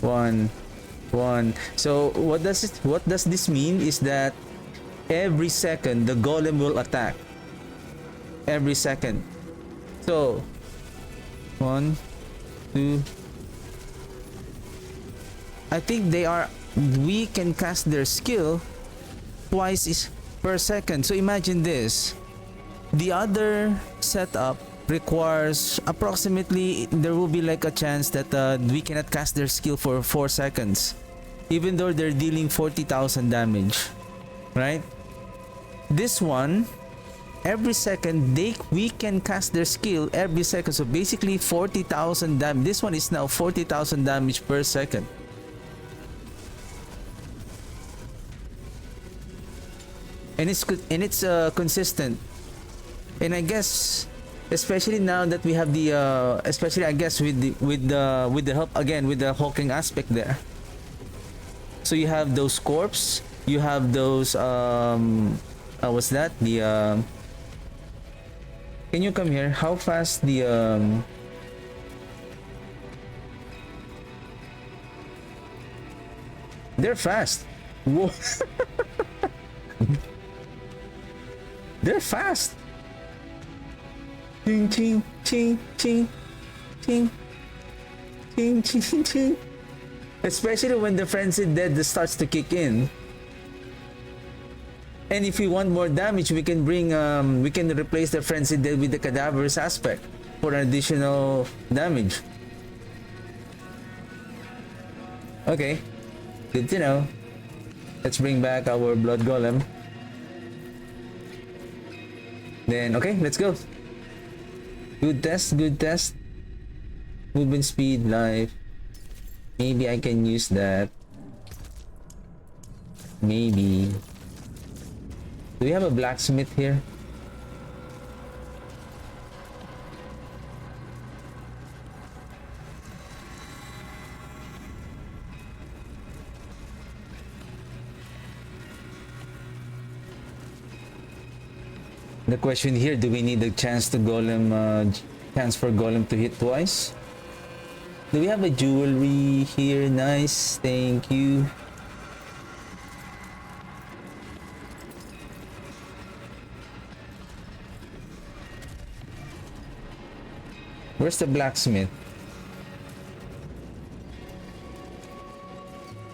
one, one. So what does this mean is that every second the golem will attack. Every second. So 1, 2. I think we can cast their skill twice per second. So imagine this. The other setup requires approximately, there will be like a chance that we cannot cast their skill for 4 seconds. even though they're dealing 40,000 damage, right? This one, every second we can cast their skill every second, so basically 40,000 damage. This one is now 40,000 damage per second. And it's consistent. And I guess, especially now that we have the especially I guess with the help again with the hulking aspect there. So you have those corpse, you have those what's that? The can you come here? How fast the they're fast. Whoa. They're fast. Ching ching ching ching ching ching ching ching. Especially when the frenzied dead starts to kick in. And if we want more damage, we can bring we can replace the frenzied dead with the cadaverous aspect for additional damage. Okay, good to know. Let's bring back our blood golem. Then okay, let's go. Good test, good test. Movement speed, life. Maybe I can use that. Maybe. Do we have a blacksmith here? The question here, do we need a chance to golem, chance for golem to hit twice? Do we have a jewelry here? Nice, thank you. Where's the blacksmith?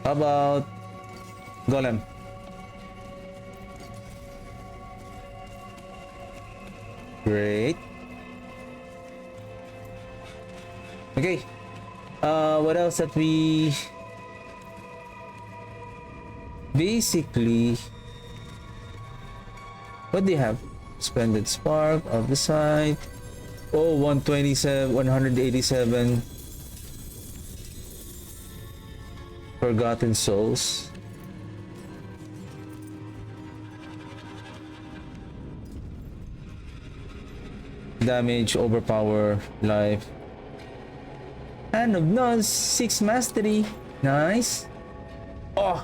How about golem? Great. Okay. What else that we basically, what do you have? Splendid spark of the site. Oh, 127, 187 forgotten souls. Damage, overpower, life. Hand of Nose, 6 mastery. Nice. Oh.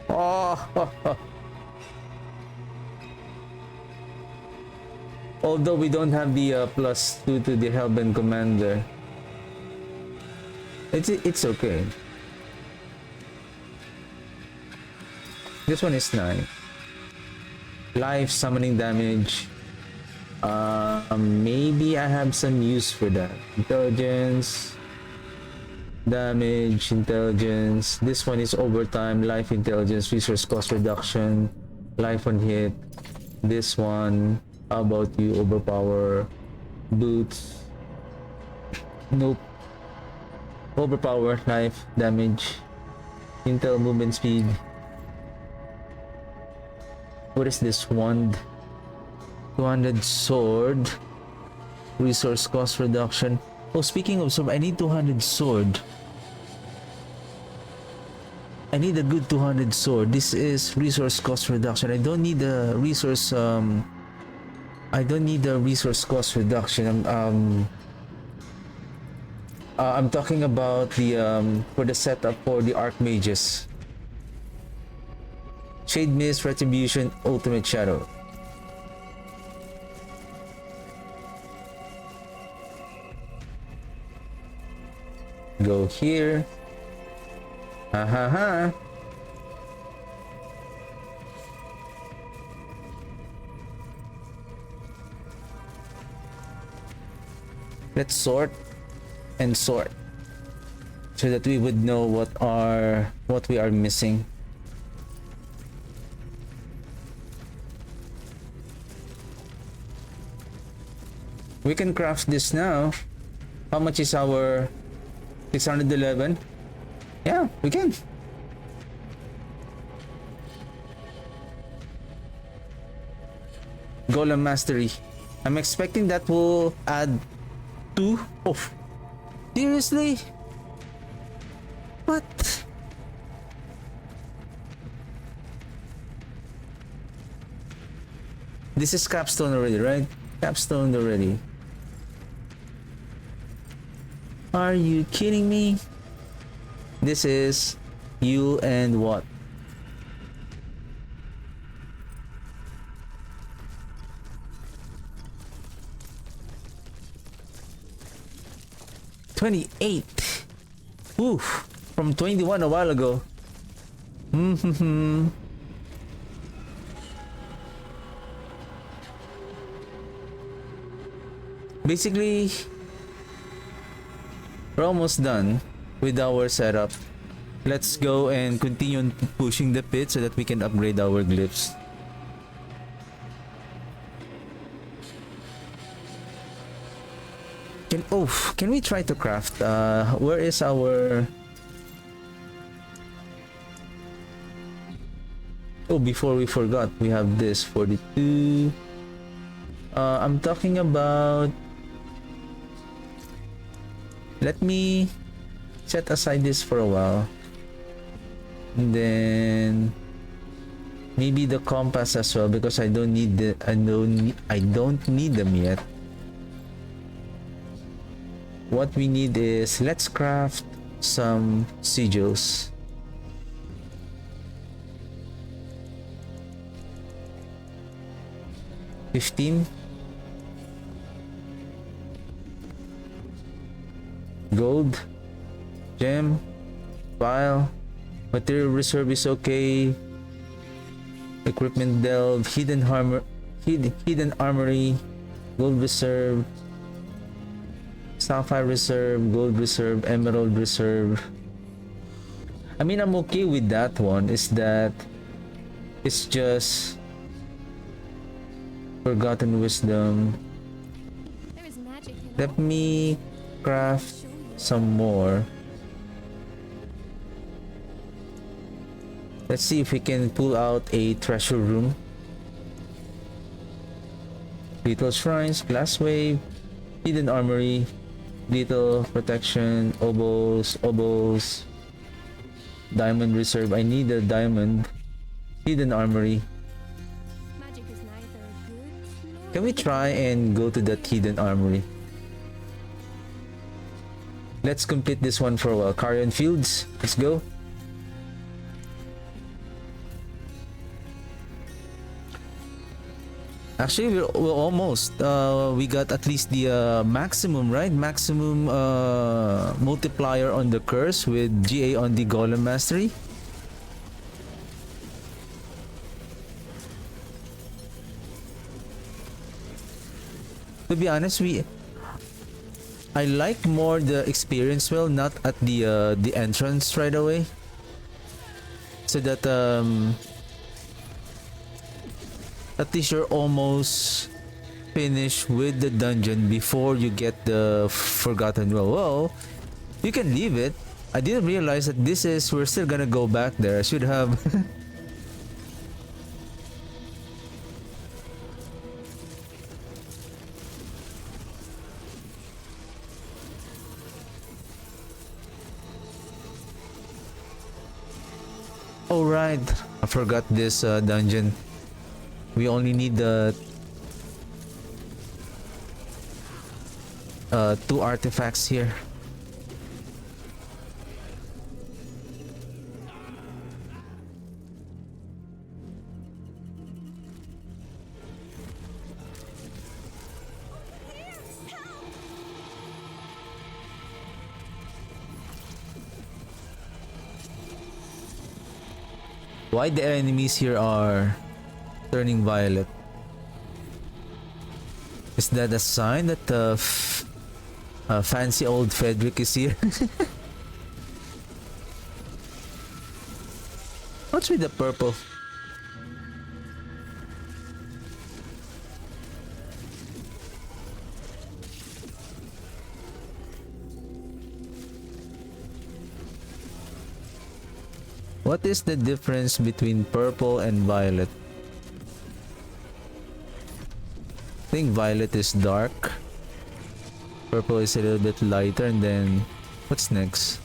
Oh. Although we don't have the +2 to the Hellbent Commander. It's okay. This one is nice. Life, summoning damage. Maybe I have some use for that. Intelligence, damage, intelligence. This one is overtime, life, intelligence, resource cost reduction, life on hit. This one, how about you? Overpower, boots. Nope. Overpower, life, damage, intel, movement speed. What is this? Wand, 200 sword, resource cost reduction. Oh, speaking of sword, I need 200 sword. I need a good 200 sword. This is resource cost reduction. I don't need a resource I don't need a resource cost reduction. I'm talking about the for the setup for the archmages. Shade Mist, Retribution, Ultimate Shadow. Go here. Ha ha ha. Let's sort and sort so that we would know what we are missing. We can craft this now. How much is our 611? Yeah, we can. Golem Mastery. I'm expecting that will add 2. Oh, seriously? What? This is capstone already, right? Capstone already. Are you kidding me? This is you and what? $28. Oof. From 21 a while ago. Basically, we're almost done with our setup. Let's go and continue on pushing the pit so that we can upgrade our glyphs. Can we try to craft? Where is our... Oh, before we forgot, we have this 42. I'm talking about... Let me set aside this for a while. And then maybe the compass as well, because I don't need them yet. What we need is, let's craft some sigils. $15. Gold, gem, file, material reserve is okay. Equipment delve, hidden armory, gold reserve, sapphire reserve, gold reserve, emerald reserve. I mean, I'm okay with that one. Is that it's just forgotten wisdom. There is magic in Let me craft some more. Let's see if we can pull out a treasure room. Little shrines, glass wave, hidden armory, little protection, oboes, diamond reserve. I need a diamond. Hidden armory. magic is neither good nor Can we try and go to that hidden armory? Let's complete this one for a while. Carrion Fields, let's go. Actually, we're almost. We got at least the maximum, right? Maximum multiplier on the curse with GA on the Golem Mastery. To be honest, I like more the experience well, not at the entrance right away. So that at least you're almost finished with the dungeon before you get the Forgotten Well. Well, you can leave it. I didn't realize that we're still gonna go back there. I should have. Oh right, I forgot this dungeon. We only need the 2 artifacts here. Why the enemies here are turning violet? Is that a sign that fancy old Frederick is here? What's with the purple? What is the difference between purple and violet? I think violet is dark. Purple is a little bit lighter, and then what's next?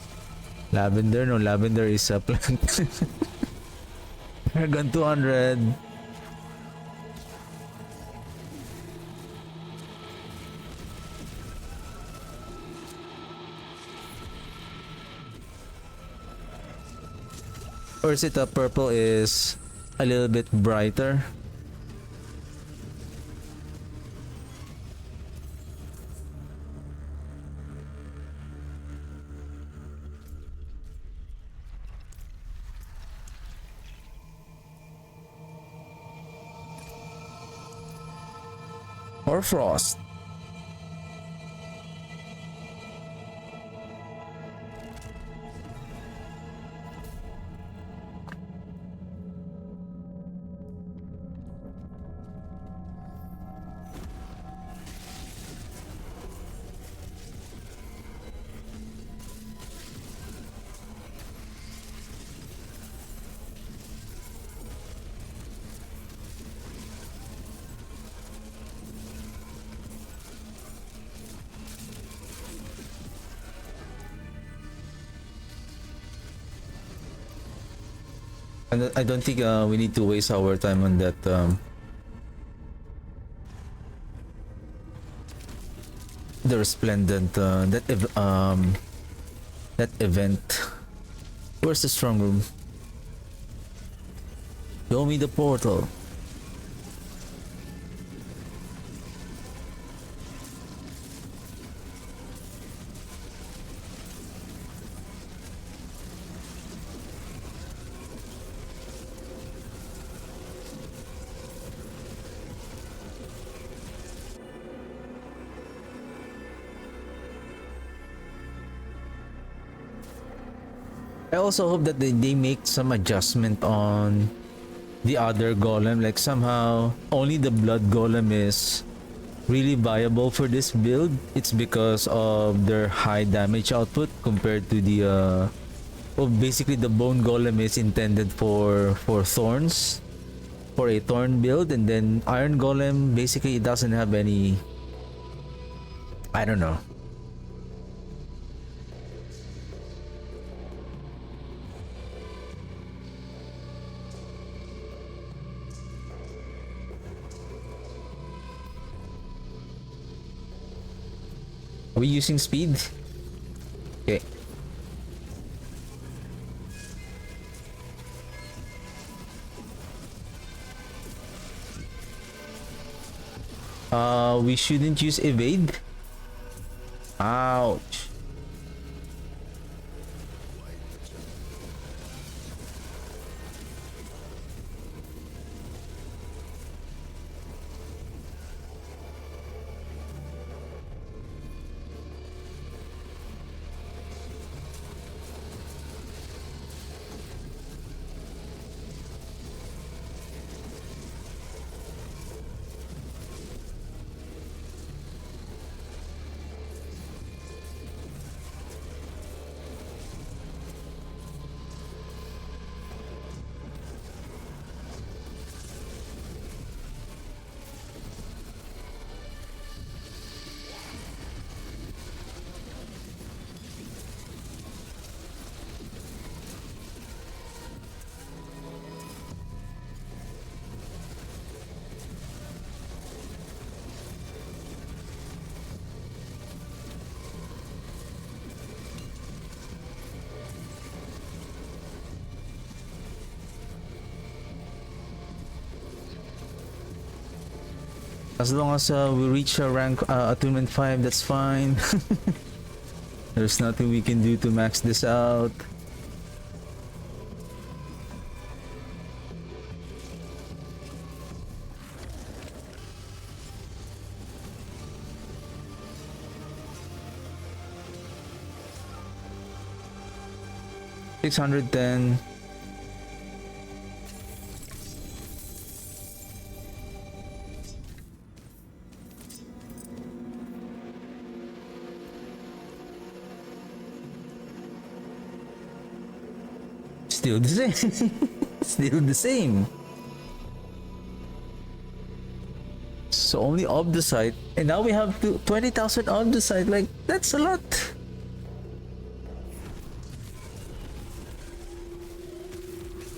Lavender? No, lavender is a plant. Paragon 200. Or is it a purple is a little bit brighter? Or frost? And I don't think we need to waste our time on that. The resplendent that event. Where's the strong room? Show me the portal. I also hope that they make some adjustment on the other golem. Like somehow only the blood golem is really viable for this build. It's because of their high damage output compared to the well, basically the bone golem is intended for thorns, for a thorn build, and then iron golem basically it doesn't have any, I don't know. Are we using speed? Okay. We shouldn't use evade. Ouch. As long as we reach a rank attunement 5, that's fine. There's nothing we can do to max this out. $610. still the same. Still the same. So only Obdusite, and now we have 20,000 Obdusite. Like, that's a lot.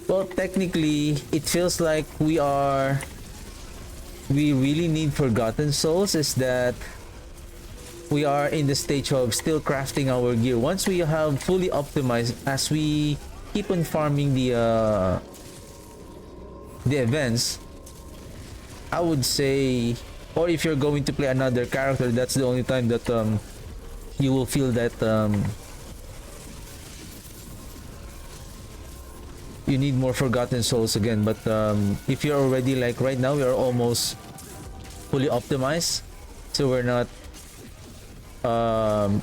Well, technically, it feels like we really need Forgotten Souls. Is that we are in the stage of still crafting our gear. Once we have fully optimized, as we keep on farming the events, I would say, or if you're going to play another character, that's the only time that you will feel that you need more Forgotten Souls again. But if you're already, like right now, we are almost fully optimized, so we're not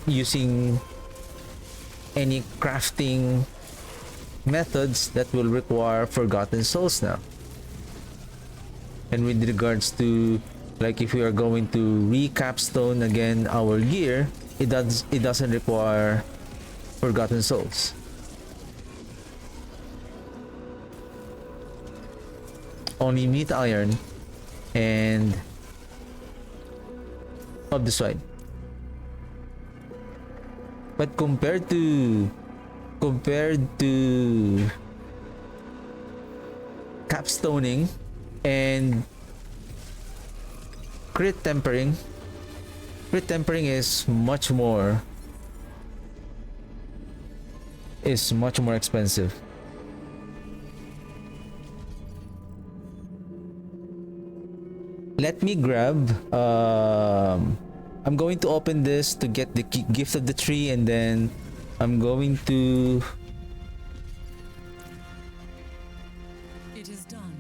using any crafting methods that will require Forgotten Souls now. And with regards to, like, if we are going to recapstone again our gear, it doesn't require Forgotten Souls. Only meat iron and of the side. But compared to capstoning and crit tempering is much more expensive. Let me grab I'm going to open this to get the gift of the tree, and then I'm going to It is done.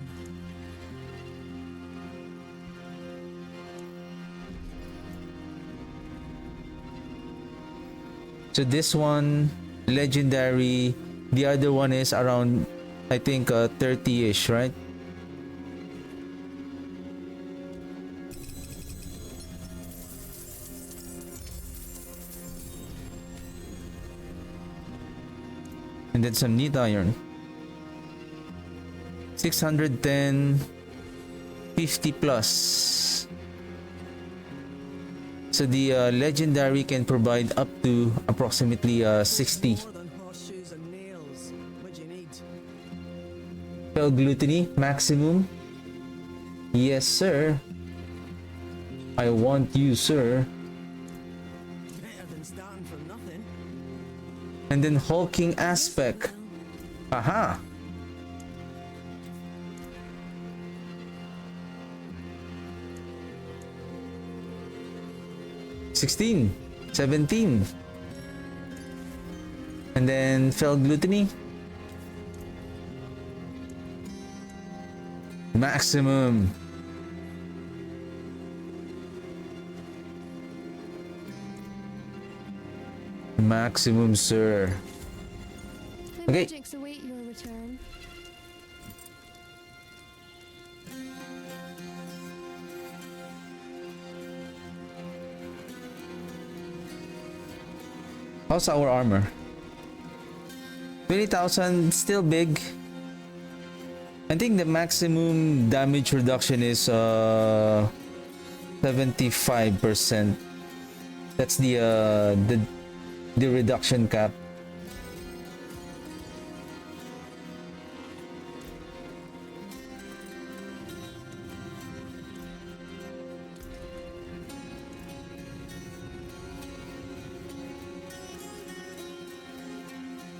so this one legendary, the other one is around, I think, 30ish, right? And then some neat iron. 610, 50 plus. So the legendary can provide up to approximately 60. More than horseshoes and nails. What do you need? Fel gluttony maximum. Yes, sir. I want you, sir. Better than starting from nothing. And then hulking aspect. Aha. $16, $17. And then Fel gluttony. Maximum. Maximum, sir. My Okay. magics await your return. How's our armor? 20,000, still big. I think the maximum damage reduction is 75%. That's the reduction cap.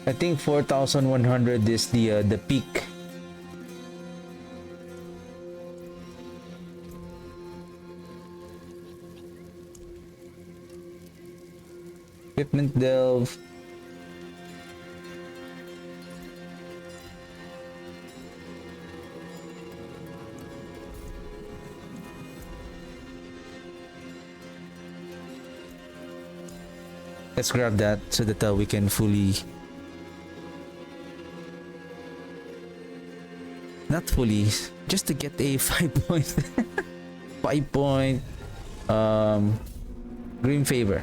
I think 4,100 is the peak. Equipment delve. Let's grab that so that we can fully, not fully, just to get a 5-point 5-point green favor.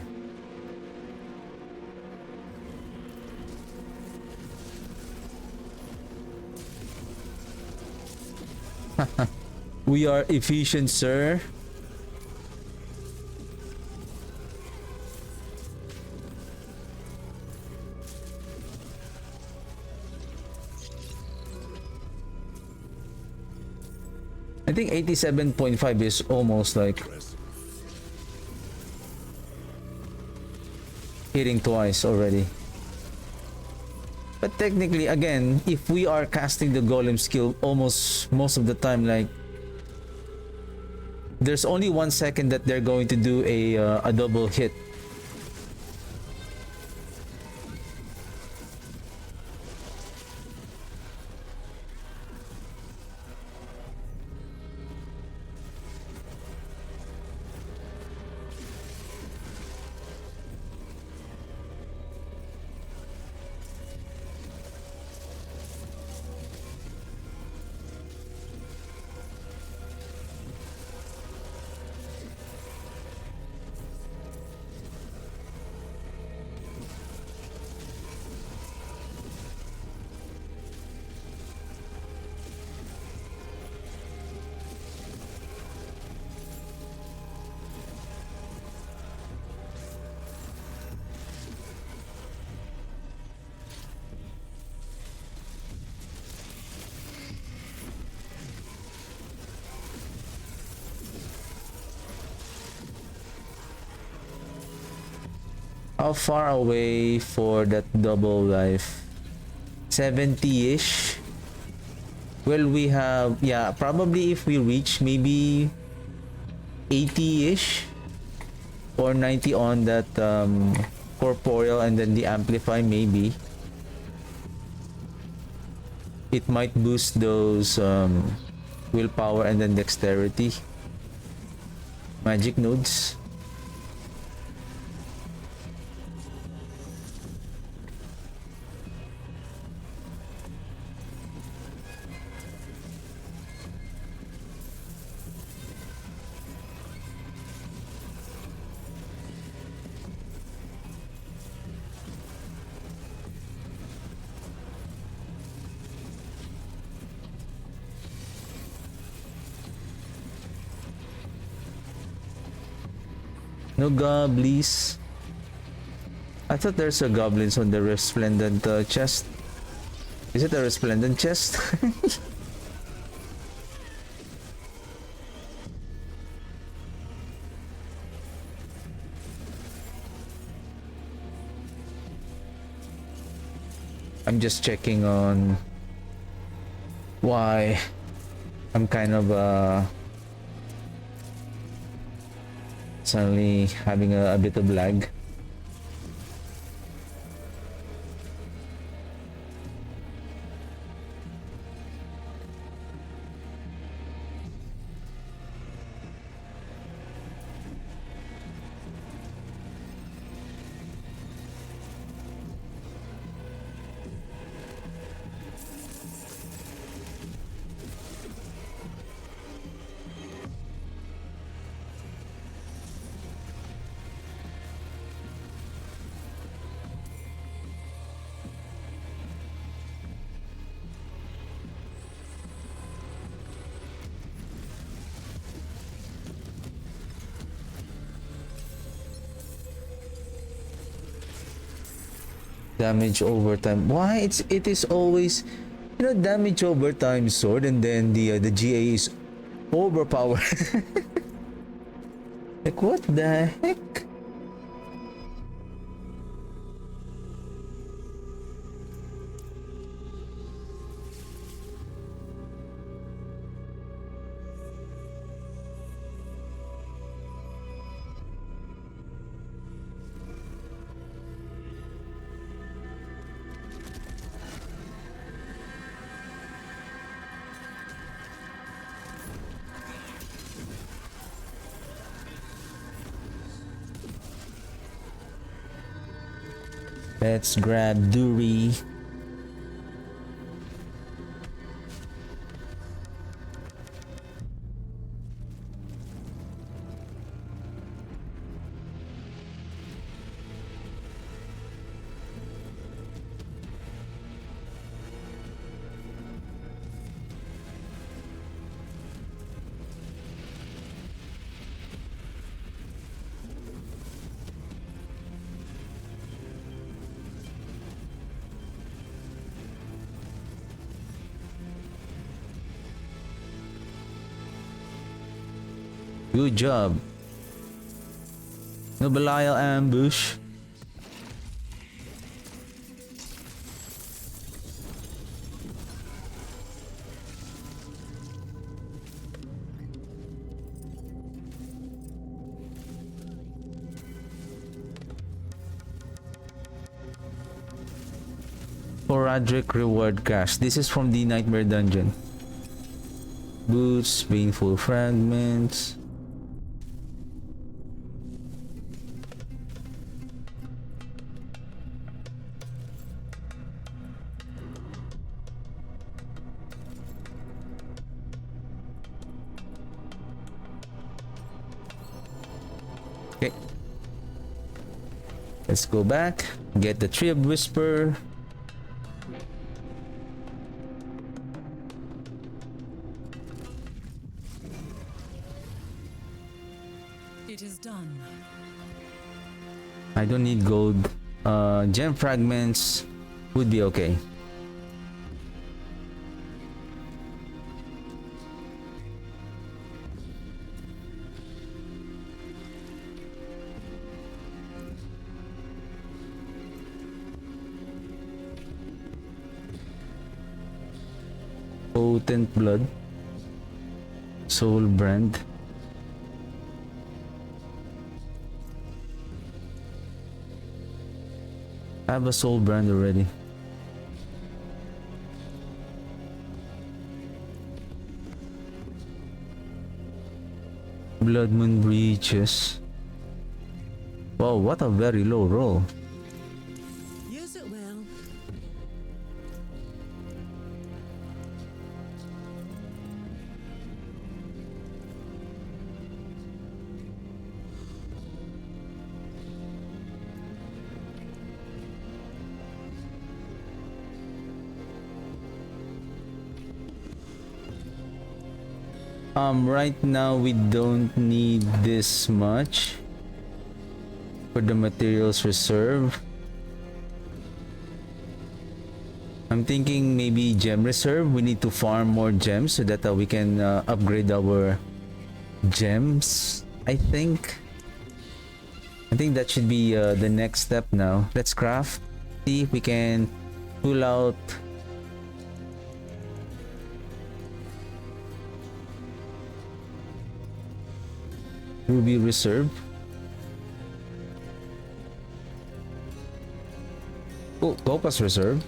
We are efficient, sir. I think 87.5 is almost like hitting twice already. But technically, again, if we are casting the golem skill almost most of the time, like there's only 1 second that they're going to do a double hit. How far away for that double life? 70-ish. Well, we have, yeah, probably if we reach maybe 80-ish or 90 on that corporeal and then the amplify, maybe it might boost those willpower and then dexterity magic nodes. No goblins. I thought there's a goblins on the resplendent chest. Is it a resplendent chest? I'm just checking on why I'm kind of suddenly having a bit of lag. Damage over time. Why it is always, you know, damage over time sword, and then the GA is overpowered. Like what the heck? Let's grab Duri. Good job. No Belial ambush. Sporadic reward cache. This is from the Nightmare Dungeon. Boots, painful fragments. Okay. Let's go back. Get the Tree of Whisper. It is done. I don't need gold. Gem fragments would be okay. Potent blood. Soul brand. I have a soul brand already. Blood Moon breaches. Wow, what a very low roll. Use it well. Right now we don't need this much for the materials reserve. I'm thinking maybe gem reserve. We need to farm more gems so that we can upgrade our gems. I think that should be the next step now. Let's craft. See if we can pull out Ruby reserve. Oh, Topaz reserve.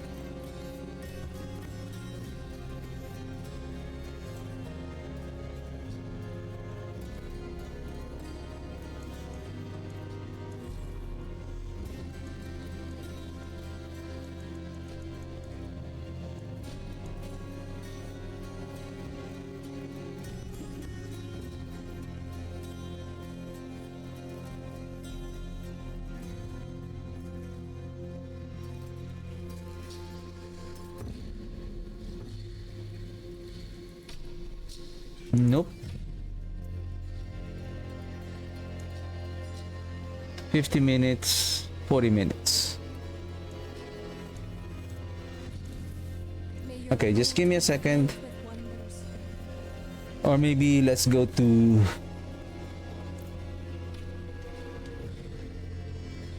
Nope. 50 minutes, 40 minutes. Okay, just give me a second. Or maybe let's go to... You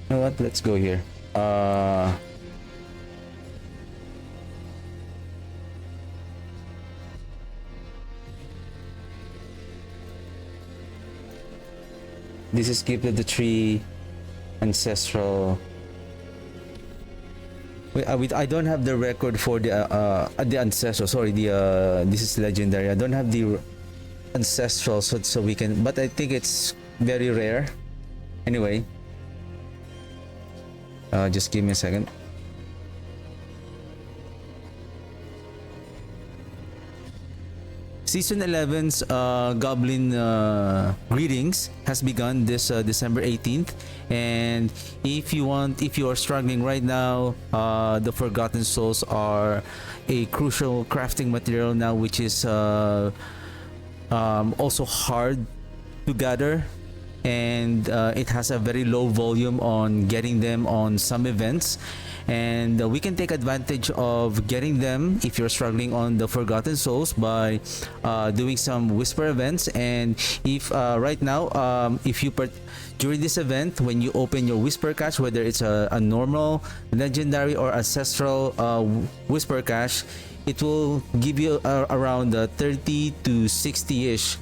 know what? Let's go here. This is Gift of the Tree, Ancestral. Wait, I don't have the record for the Ancestral. Sorry, this is Legendary. I don't have the Ancestral, so we can. But I think it's very rare. Anyway, just give me a second. Season 11's Goblin Greetings has begun this December 18th, and if you are struggling right now, the Forgotten Souls are a crucial crafting material now, which is also hard to gather, and it has a very low volume on getting them on some events. and we can take advantage of getting them if you're struggling on the Forgotten Souls by doing some whisper events. And if right now, if you during this event, when you open your whisper cache, whether it's a normal, legendary, or ancestral whisper cache, it will give you around 30 to 60-ish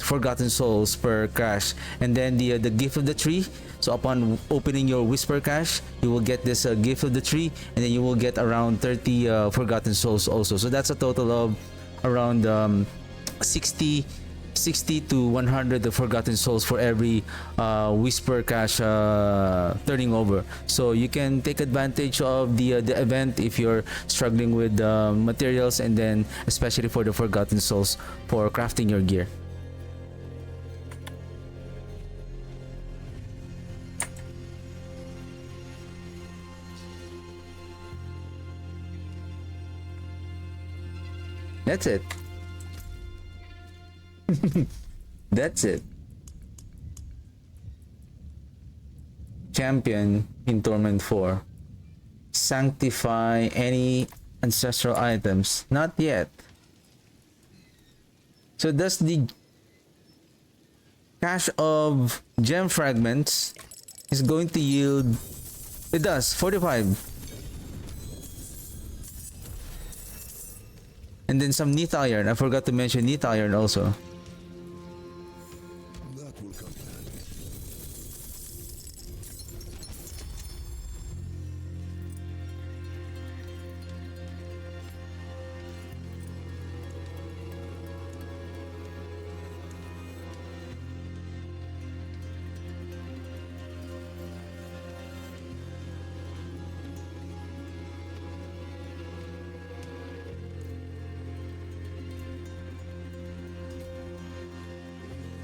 Forgotten Souls per cache. And then the gift of the tree, so upon opening your whisper cache, you will get this gift of the tree, and then you will get around 30 Forgotten Souls also. So that's a total of around 60 to 100 of Forgotten Souls for every whisper cache turning over. So you can take advantage of the event if you're struggling with materials, and then especially for the Forgotten Souls for crafting your gear. That's it. That's it. Champion in Torment 4. Sanctify any ancestral items. Not yet. So does the cache of gem fragments is going to yield... It does, 45. And then some neat iron. I forgot to mention neat iron also. That will come in handy.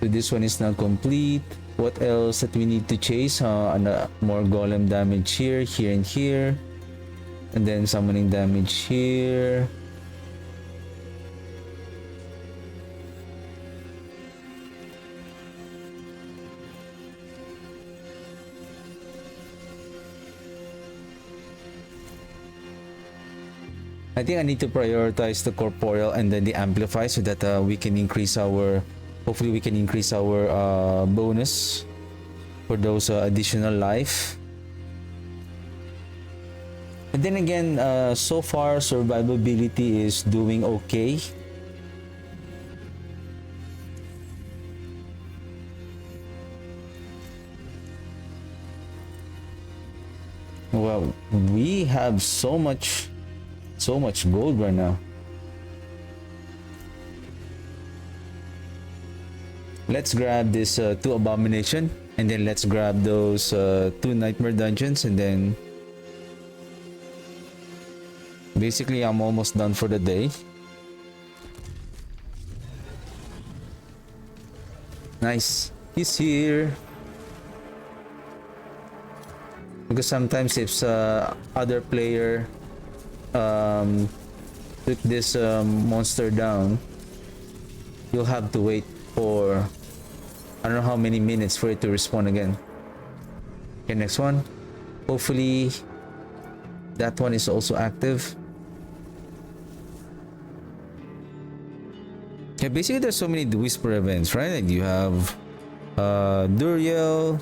So this one is now complete. What else that we need to chase? More golem damage here, and here. And then summoning damage here. I think I need to prioritize the corporeal and then the amplify so that we can increase our... Hopefully we can increase our bonus for those additional life. And then again, so far survivability is doing okay. Well, we have so much gold right now. Let's grab this 2 abomination, and then let's grab those 2 nightmare dungeons, and then basically I'm almost done for the day. Nice, he's here. Because sometimes if other player took this monster down, you'll have to wait for I don't know how many minutes for it to respawn again. Okay, next one. Hopefully that one is also active. Yeah, basically there's so many whisper events, right? Like you have Duriel,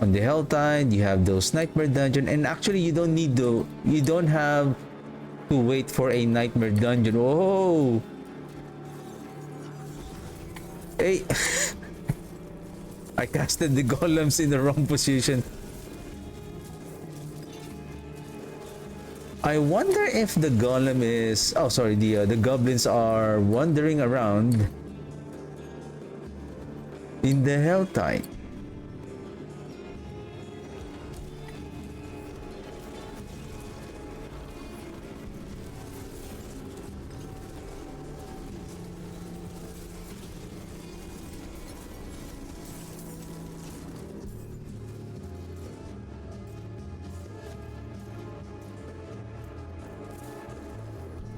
on the Helltide, you have those nightmare dungeon, and actually you don't have to wait for a nightmare dungeon. Oh, hey, I casted the golems in the wrong position. I wonder if the golem is... Oh, sorry, the goblins are wandering around in the Helltide.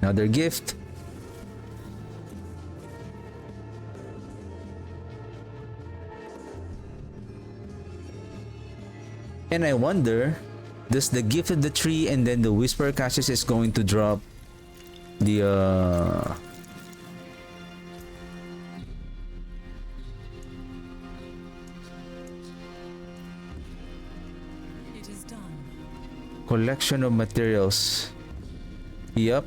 Another gift. And I wonder, does the gift of the tree and then the whisper catches is going to drop the It is done. collection of materials. Yep.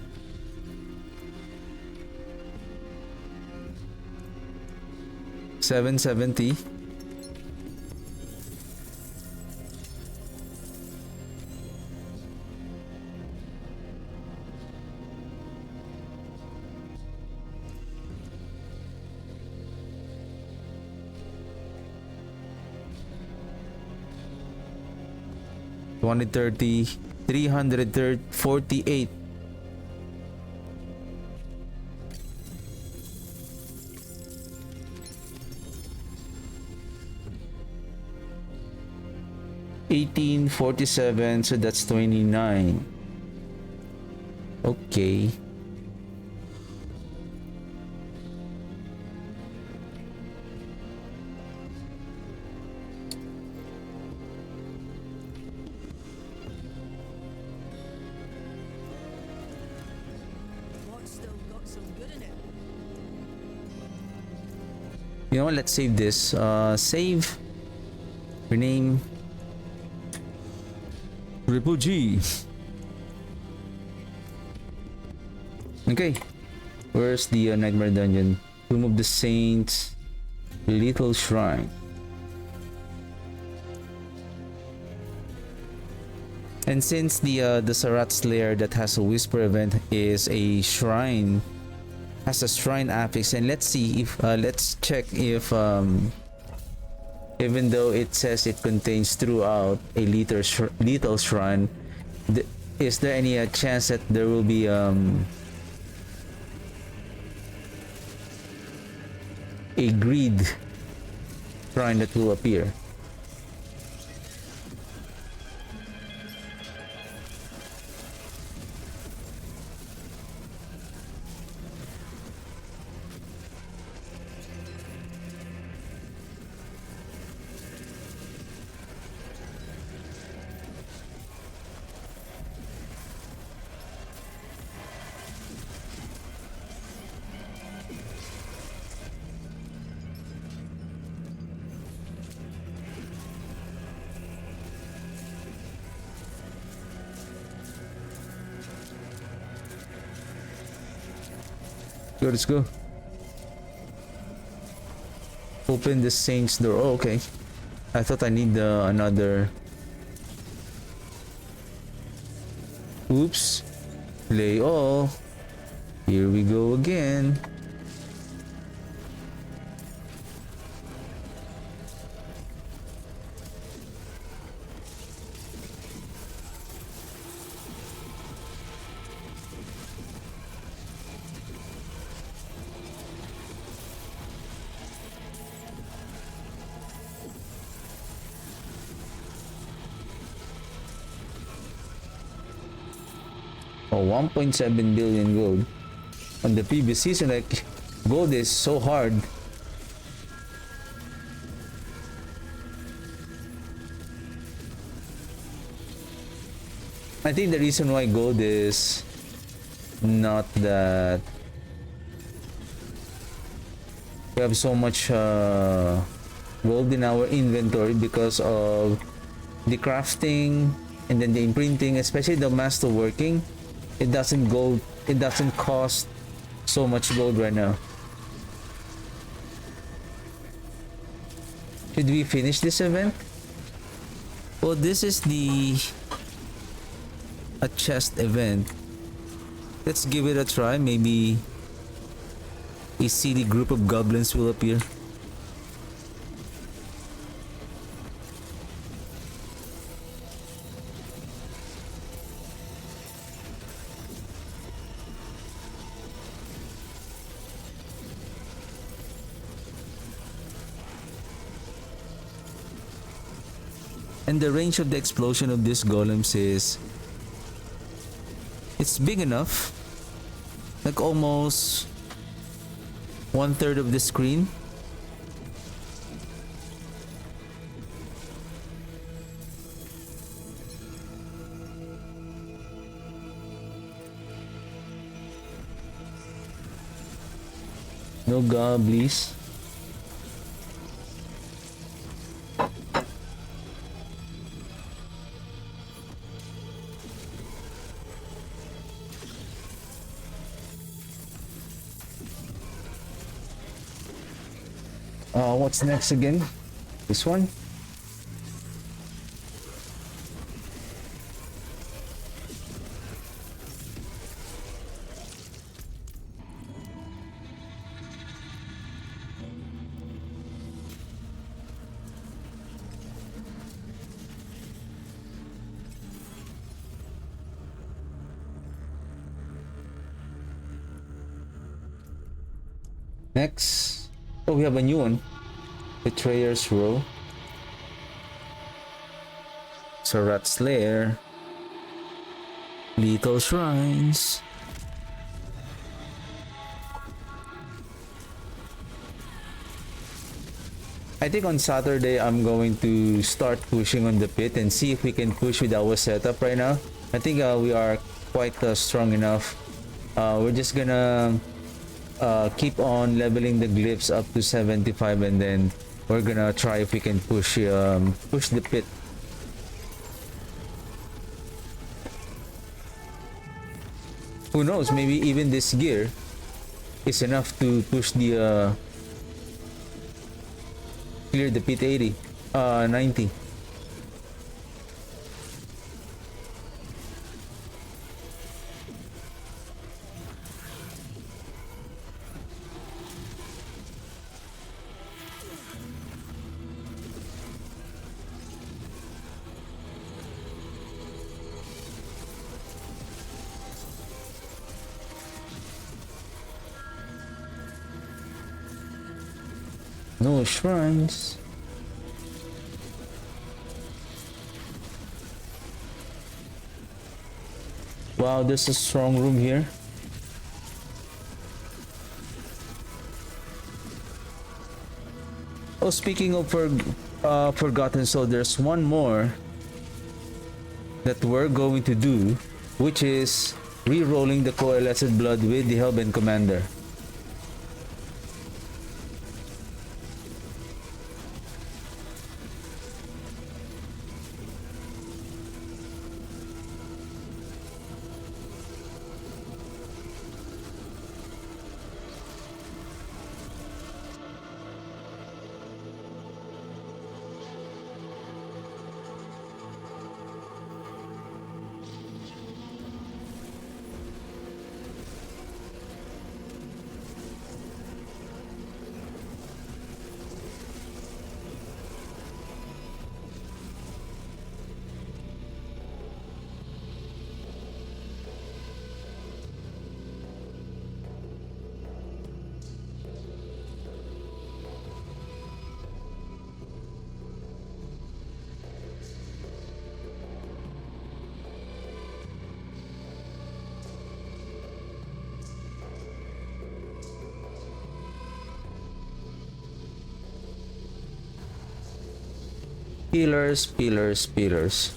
$770. $2030, $348. $1847, so that's 29. Okay. What's still got some good in it? You know what? Let's save this. Save. Rename. Triple G. Okay. Where's the Nightmare Dungeon? Tomb of the Saints. Little Shrine. And since the Sarat's Lair that has a Whisper event is a shrine, has a shrine affix, and let's see if let's check if even though it says it contains throughout a lethal shrine, is there any chance that there will be a greed shrine that will appear? Go, let's go. Open the Saint's door. Oh, okay. I thought I need another. Oops. Play all. Here we go again. Oh, 1.7 billion gold. On the previous season, like, gold is so hard. I think the reason why gold is not that we have so much gold in our inventory because of the crafting and then the imprinting, especially the masterworking. It doesn't cost so much gold right now. Should we finish this event? Well, this is a chest event. Let's give it a try. Maybe a silly group of goblins will appear. And the range of the explosion of these golems is, it's big enough, like almost 1/3 of the screen. No goblies. What's next again? This one? Next. Oh, we have a new one. Betrayer's Row. Sarat's Lair. Lethal Shrines. I think on Saturday I'm going to start pushing on the pit and see if we can push with our setup right now. I think we are quite strong enough. We're just gonna keep on leveling the glyphs up to 75 and then we're gonna try if we can push the pit. Who knows, maybe even this gear is enough to push the clear the pit 90. No shrines. Wow, there's a strong room here. Oh, speaking of Forgotten Soul, there's one more that we're going to do, which is re-rolling the Coalesced Blood with the Hellbent Commander. Pillars, pillars, pillars.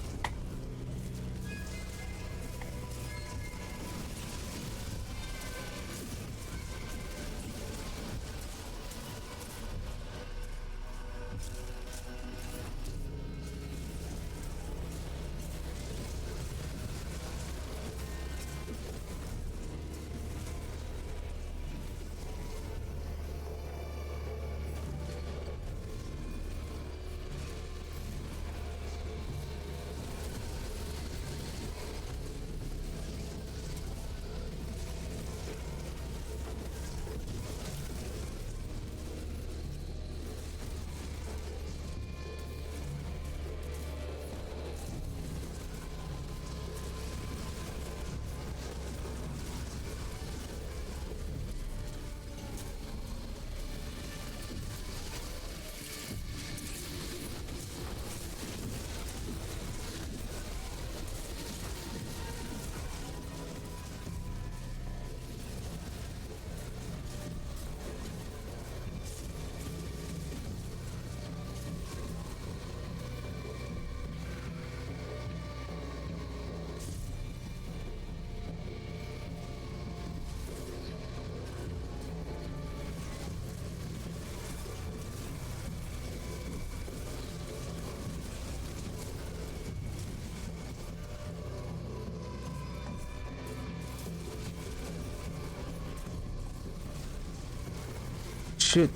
shoot.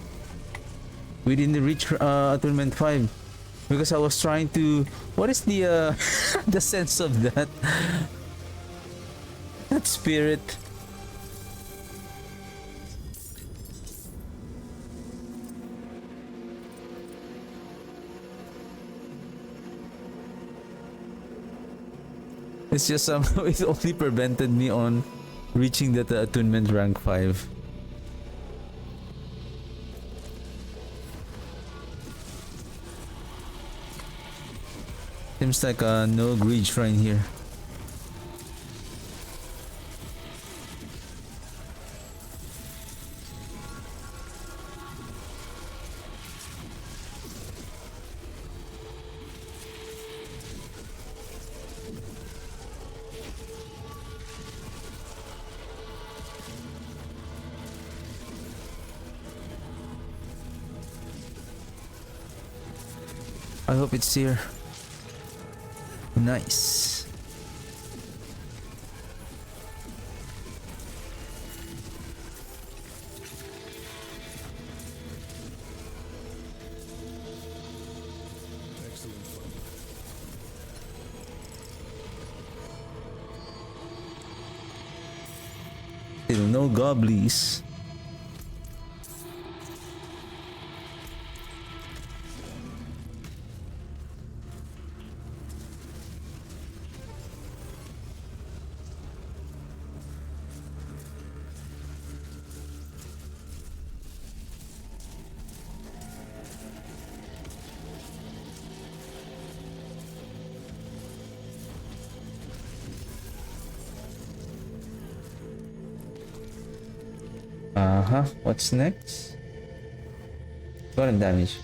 We didn't reach attunement 5 because I was trying to. What is the the sense of that? That spirit. It's just somehow it only prevented me on reaching that attunement rank 5. Seems like no greed shrine here. I hope it's here. Nice. Excellent fun. Still no goblies. What's next? Golem damage.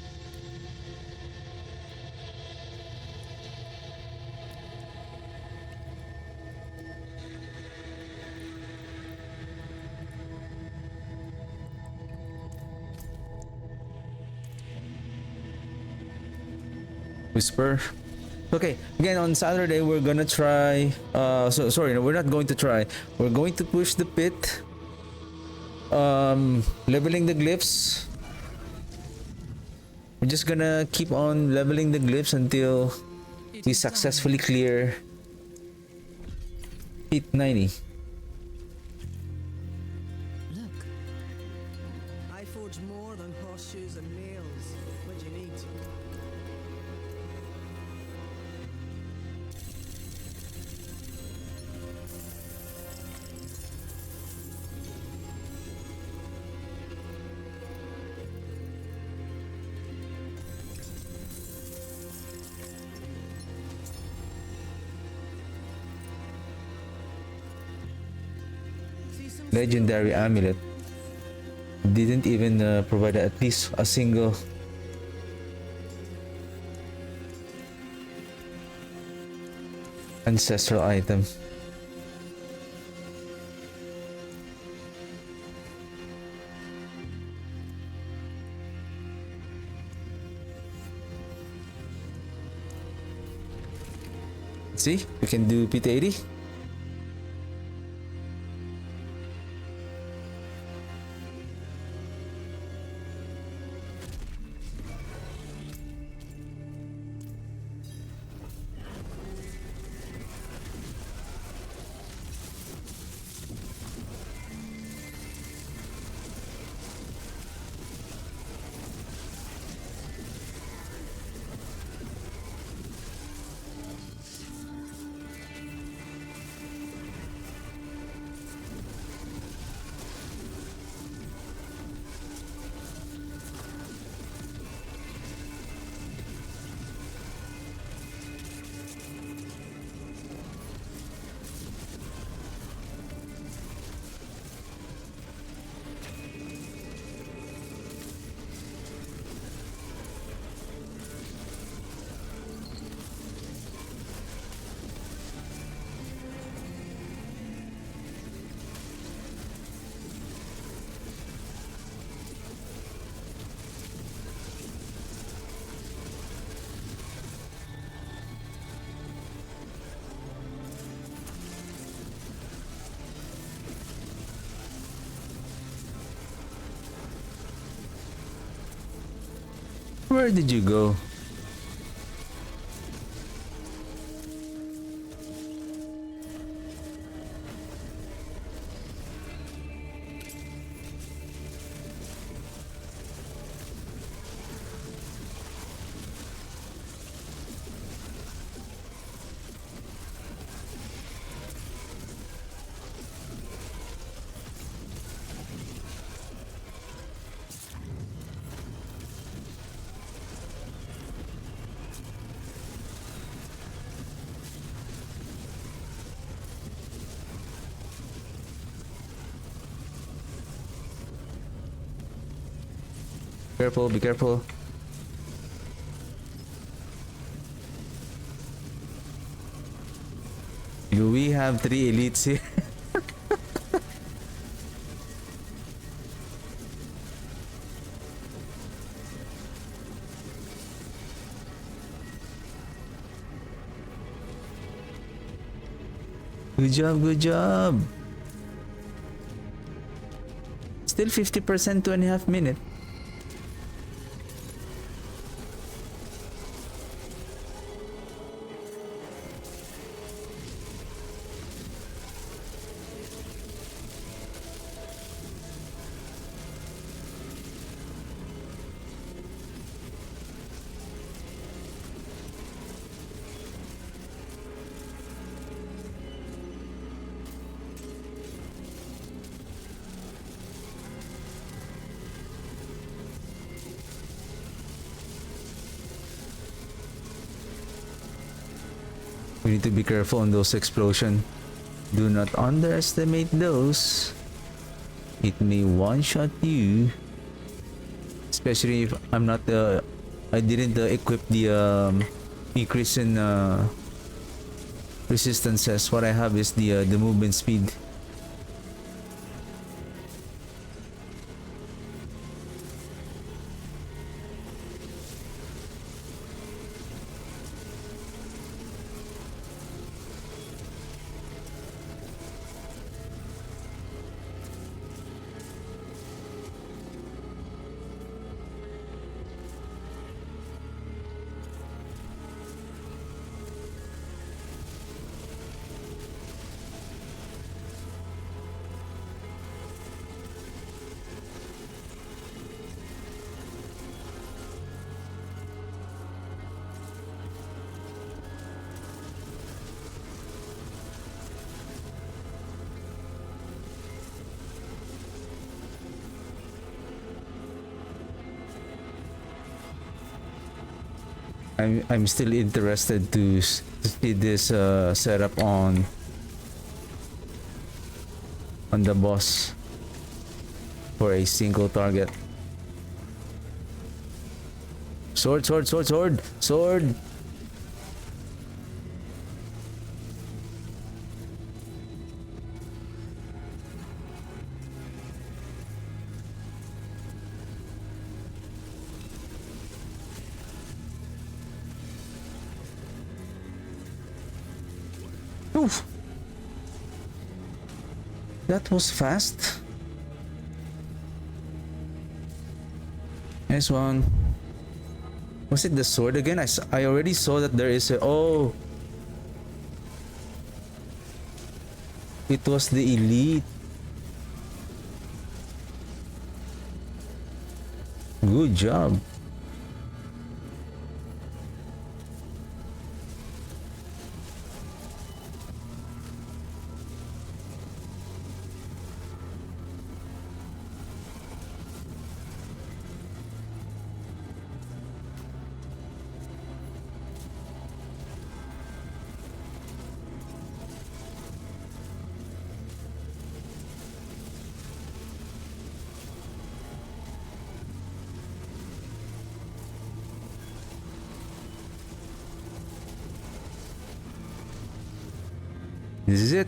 Whisper. Okay, again on Saturday we're gonna try. Sorry, no, we're not going to try. We're going to push the pit. Leveling the glyphs. We're just gonna keep on leveling the glyphs until we successfully clear pit 90. Look, I forge more than horseshoes and nails. What do you need? See some Legendary amulet. Didn't even provide at least a single ancestral item. See, we can do pit 80. Where did you go? Careful, be careful. Do we have 3 elites here? Good job, good job. Still 50%, 2.5 minutes. We need to be careful on those explosions. Do not underestimate those. It may one-shot you. Especially if I'm not I didn't equip the increase in resistances. What I have is the movement speed. I'm still interested to see this setup on the boss for a single target. Sword, sword, sword, sword, sword. Oof. That was fast. Nice one. Was it the sword again? I already saw that there is a... Oh! It was the elite. Good job. This is it.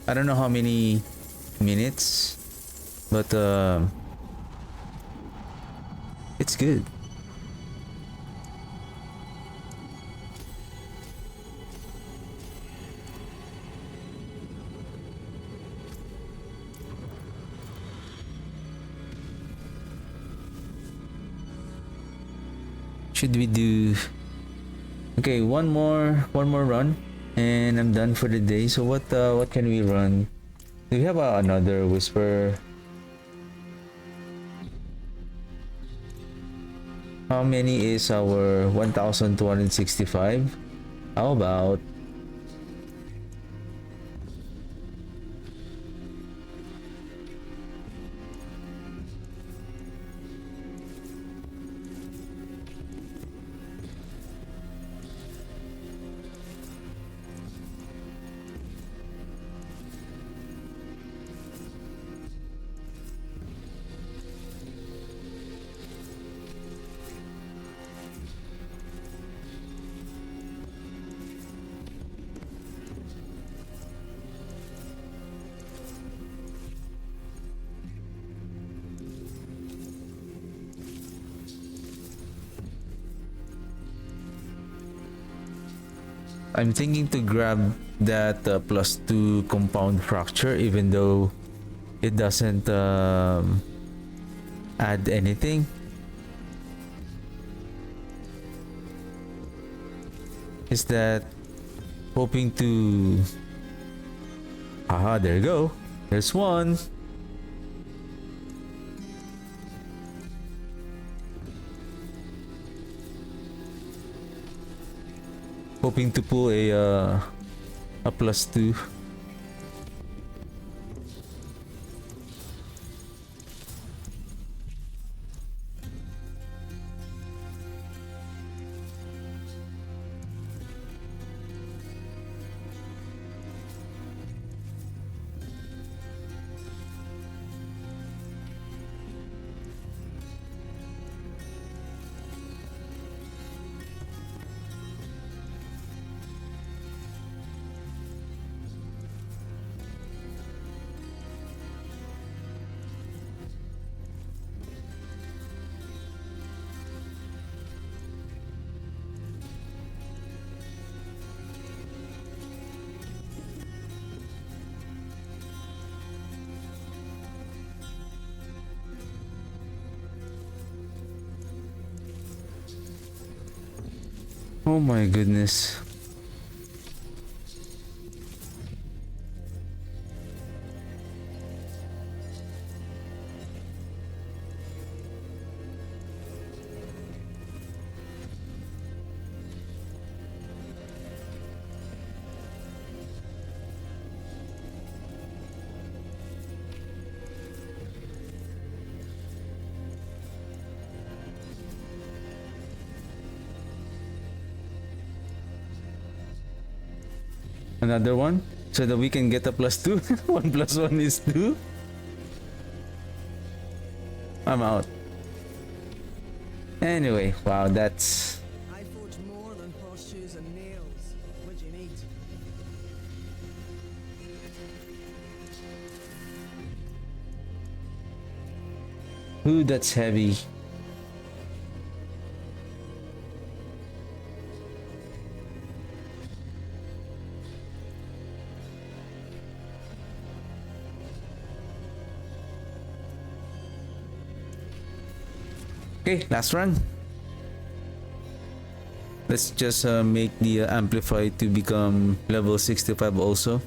I don't know how many minutes, but it's good. Should we do? Okay, one more run, and I'm done for the day. So what can we run? Do we have another whisper? How many is our 1265? How about I'm thinking to grab that +2 compound fracture, even though it doesn't add anything. Is that hoping to... Aha, there you go. There's one. Hoping to pull a +2. Oh my goodness. Another one so that we can get a +2. 1 + 1 is 2. I'm out. Anyway, wow, that's... I forge more than horseshoes and nails. What do you need? Ooh, that's heavy. Okay, last run. Let's just make the amplify to become level 65 also.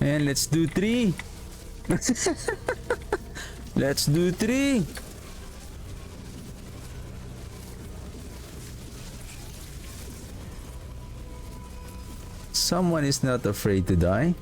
And let's do 3. Let's do 3. Someone is not afraid to die.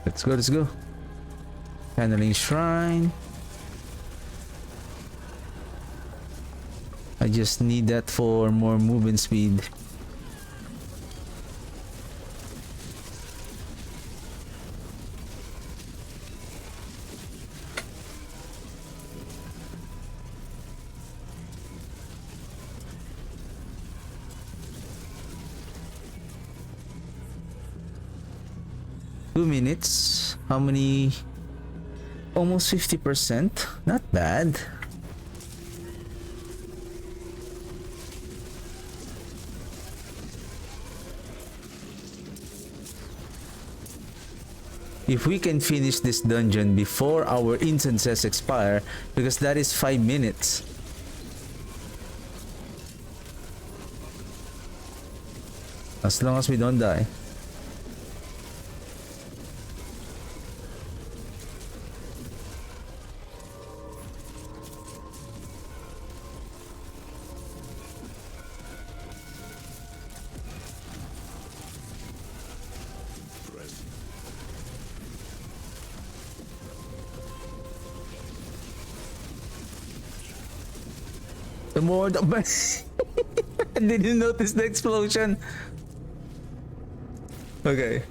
Let's go, let's go. Channeling Shrine. I just need that for more movement speed. Minutes. How many? Almost 50%. Not bad. If we can finish this dungeon before our incenses expire, because that is 5 minutes. As long as we don't die. The more the I didn't notice the explosion. Okay.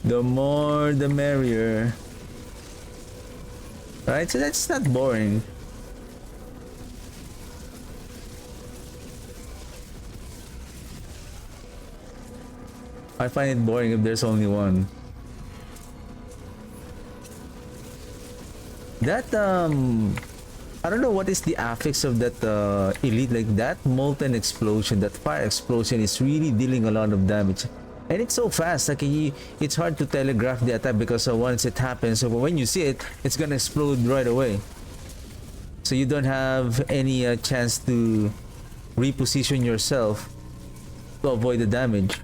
The more the merrier. Right, so that's not boring. I find it boring if there's only one. That I don't know what is the affix of that elite, like that molten explosion, that fire explosion is really dealing a lot of damage. And it's so fast, like it's hard to telegraph the attack because once it happens, so when you see it, it's gonna explode right away. So you don't have any chance to reposition yourself to avoid the damage.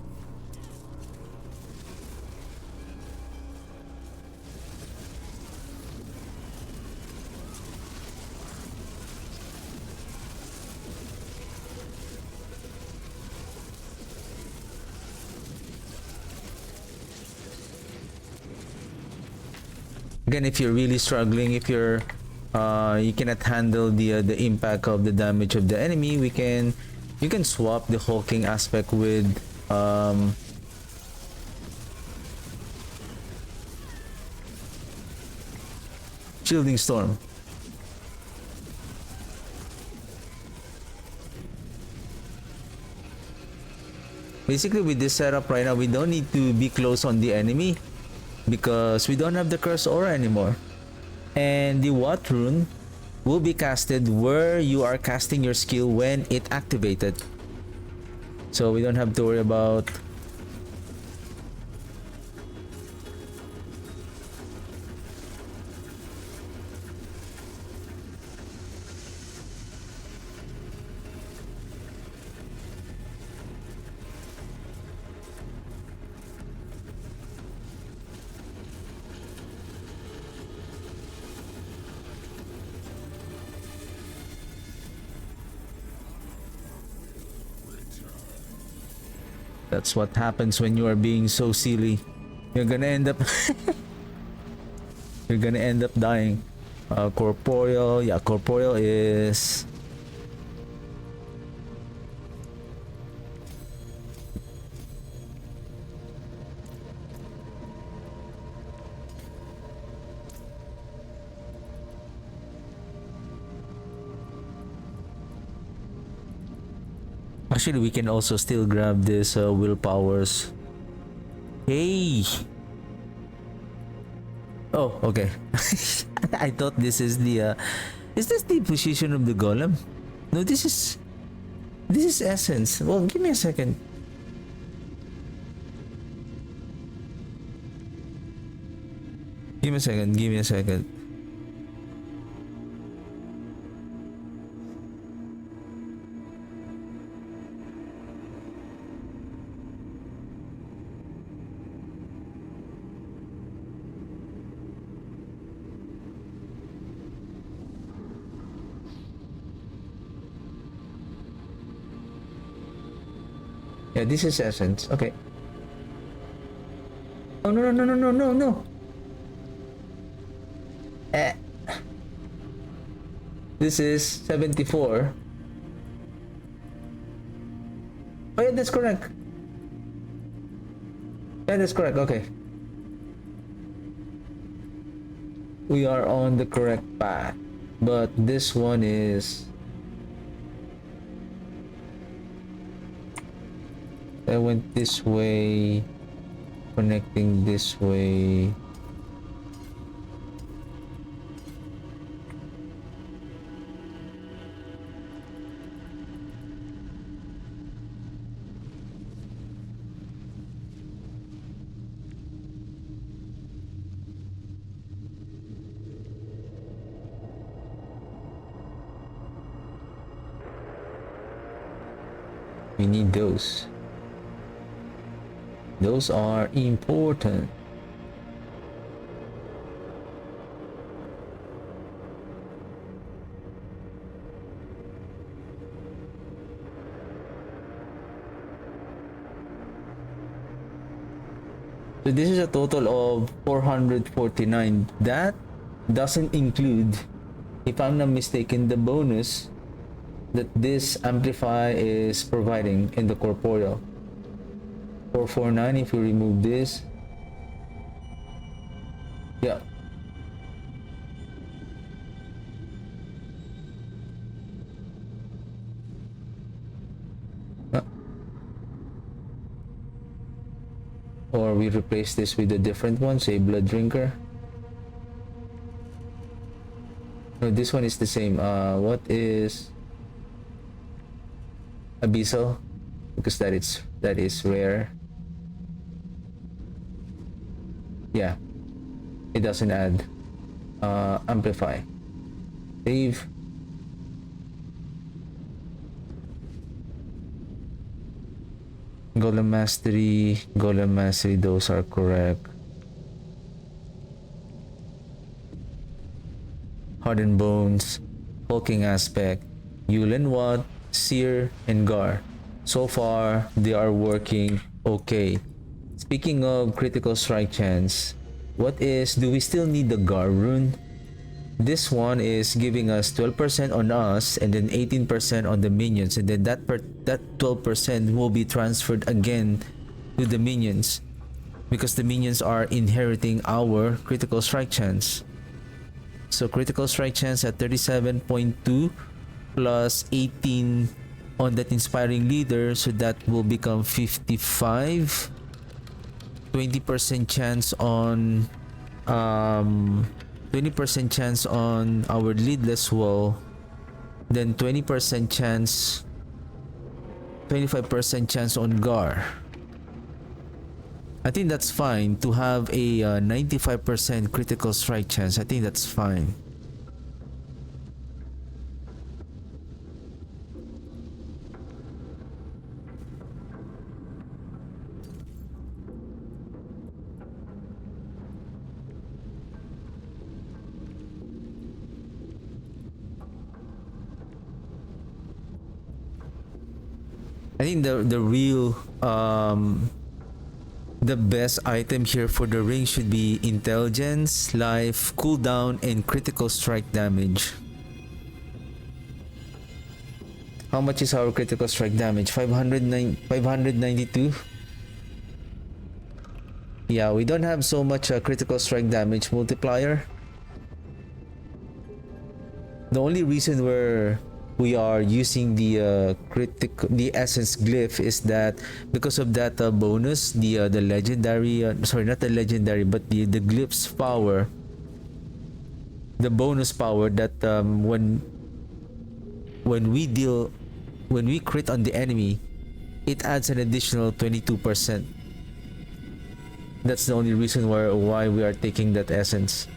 Again, if you're really struggling, if you're you cannot handle the impact of the damage of the enemy, you can swap the hulking aspect with Shielding Storm. Basically, with this setup right now, we don't need to be close on the enemy, because we don't have the curse aura anymore, and the Wat rune will be casted where you are casting your skill when it activated, so we don't have to worry about That's what happens when you are being so silly. You're gonna end up you're gonna end up dying. Corporeal, yeah, corporeal is actually, we can also still grab this willpowers. Hey! Oh, okay. I thought this is the is this the position of the golem? No, this is essence. Well, give me a second. Give me a second. Yeah, this is essence. Okay. Oh no no no no no no no. Eh. This is 74. Oh yeah, that's correct. Yeah, that's correct. Okay. We are on the correct path. But this one is... I went this way, connecting this way. We need those. Those are important. So this is a total of 449. That doesn't include, if I'm not mistaken, the bonus that this amplify is providing in the corporeal. 449 if we remove this. Yeah. Or we replace this with a different one, say blood drinker. No, this one is the same. What is abyssal? Because that is rare. Yeah, it doesn't add. Amplify. Save. Golem mastery, those are correct. Hardened bones, hulking aspect, Yulin Wat, Seer, and Gar. So far, they are working okay. Speaking of critical strike chance, do we still need the Gar rune? This one is giving us 12% on us and then 18% on the minions, and then that 12% will be transferred again to the minions because the minions are inheriting our critical strike chance. So critical strike chance at 37.2 plus 18 on that inspiring leader, so that will become 55. 20% chance on 20% chance on our leadless wall, then 20% chance, 25% chance on Gar. I think that's fine to have a 95% critical strike chance. I think that's fine. I think the real the best item here for the ring should be intelligence, life, cooldown, and critical strike damage. How much is our critical strike damage? 592. Yeah, we don't have so much critical strike damage multiplier. The only reason we are using the essence glyph is that because of that bonus, the legendary sorry, not the legendary, but the glyph's power, the bonus power that when we crit on the enemy, it adds an additional 22%. That's the only reason why we are taking that essence.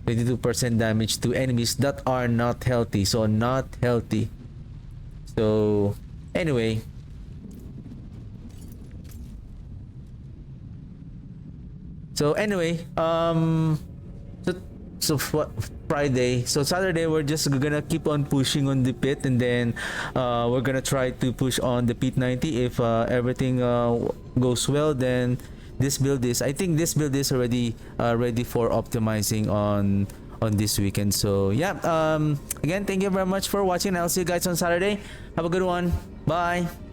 22% damage to enemies that are not healthy. So not healthy. So anyway. so Friday. So Saturday we're just gonna keep on pushing on the pit, and then we're gonna try to push on the pit 90. If everything goes well, then I think this build is already ready for optimizing on this weekend. So yeah, again, thank you very much for watching. I'll see you guys on Saturday. Have a good one. Bye.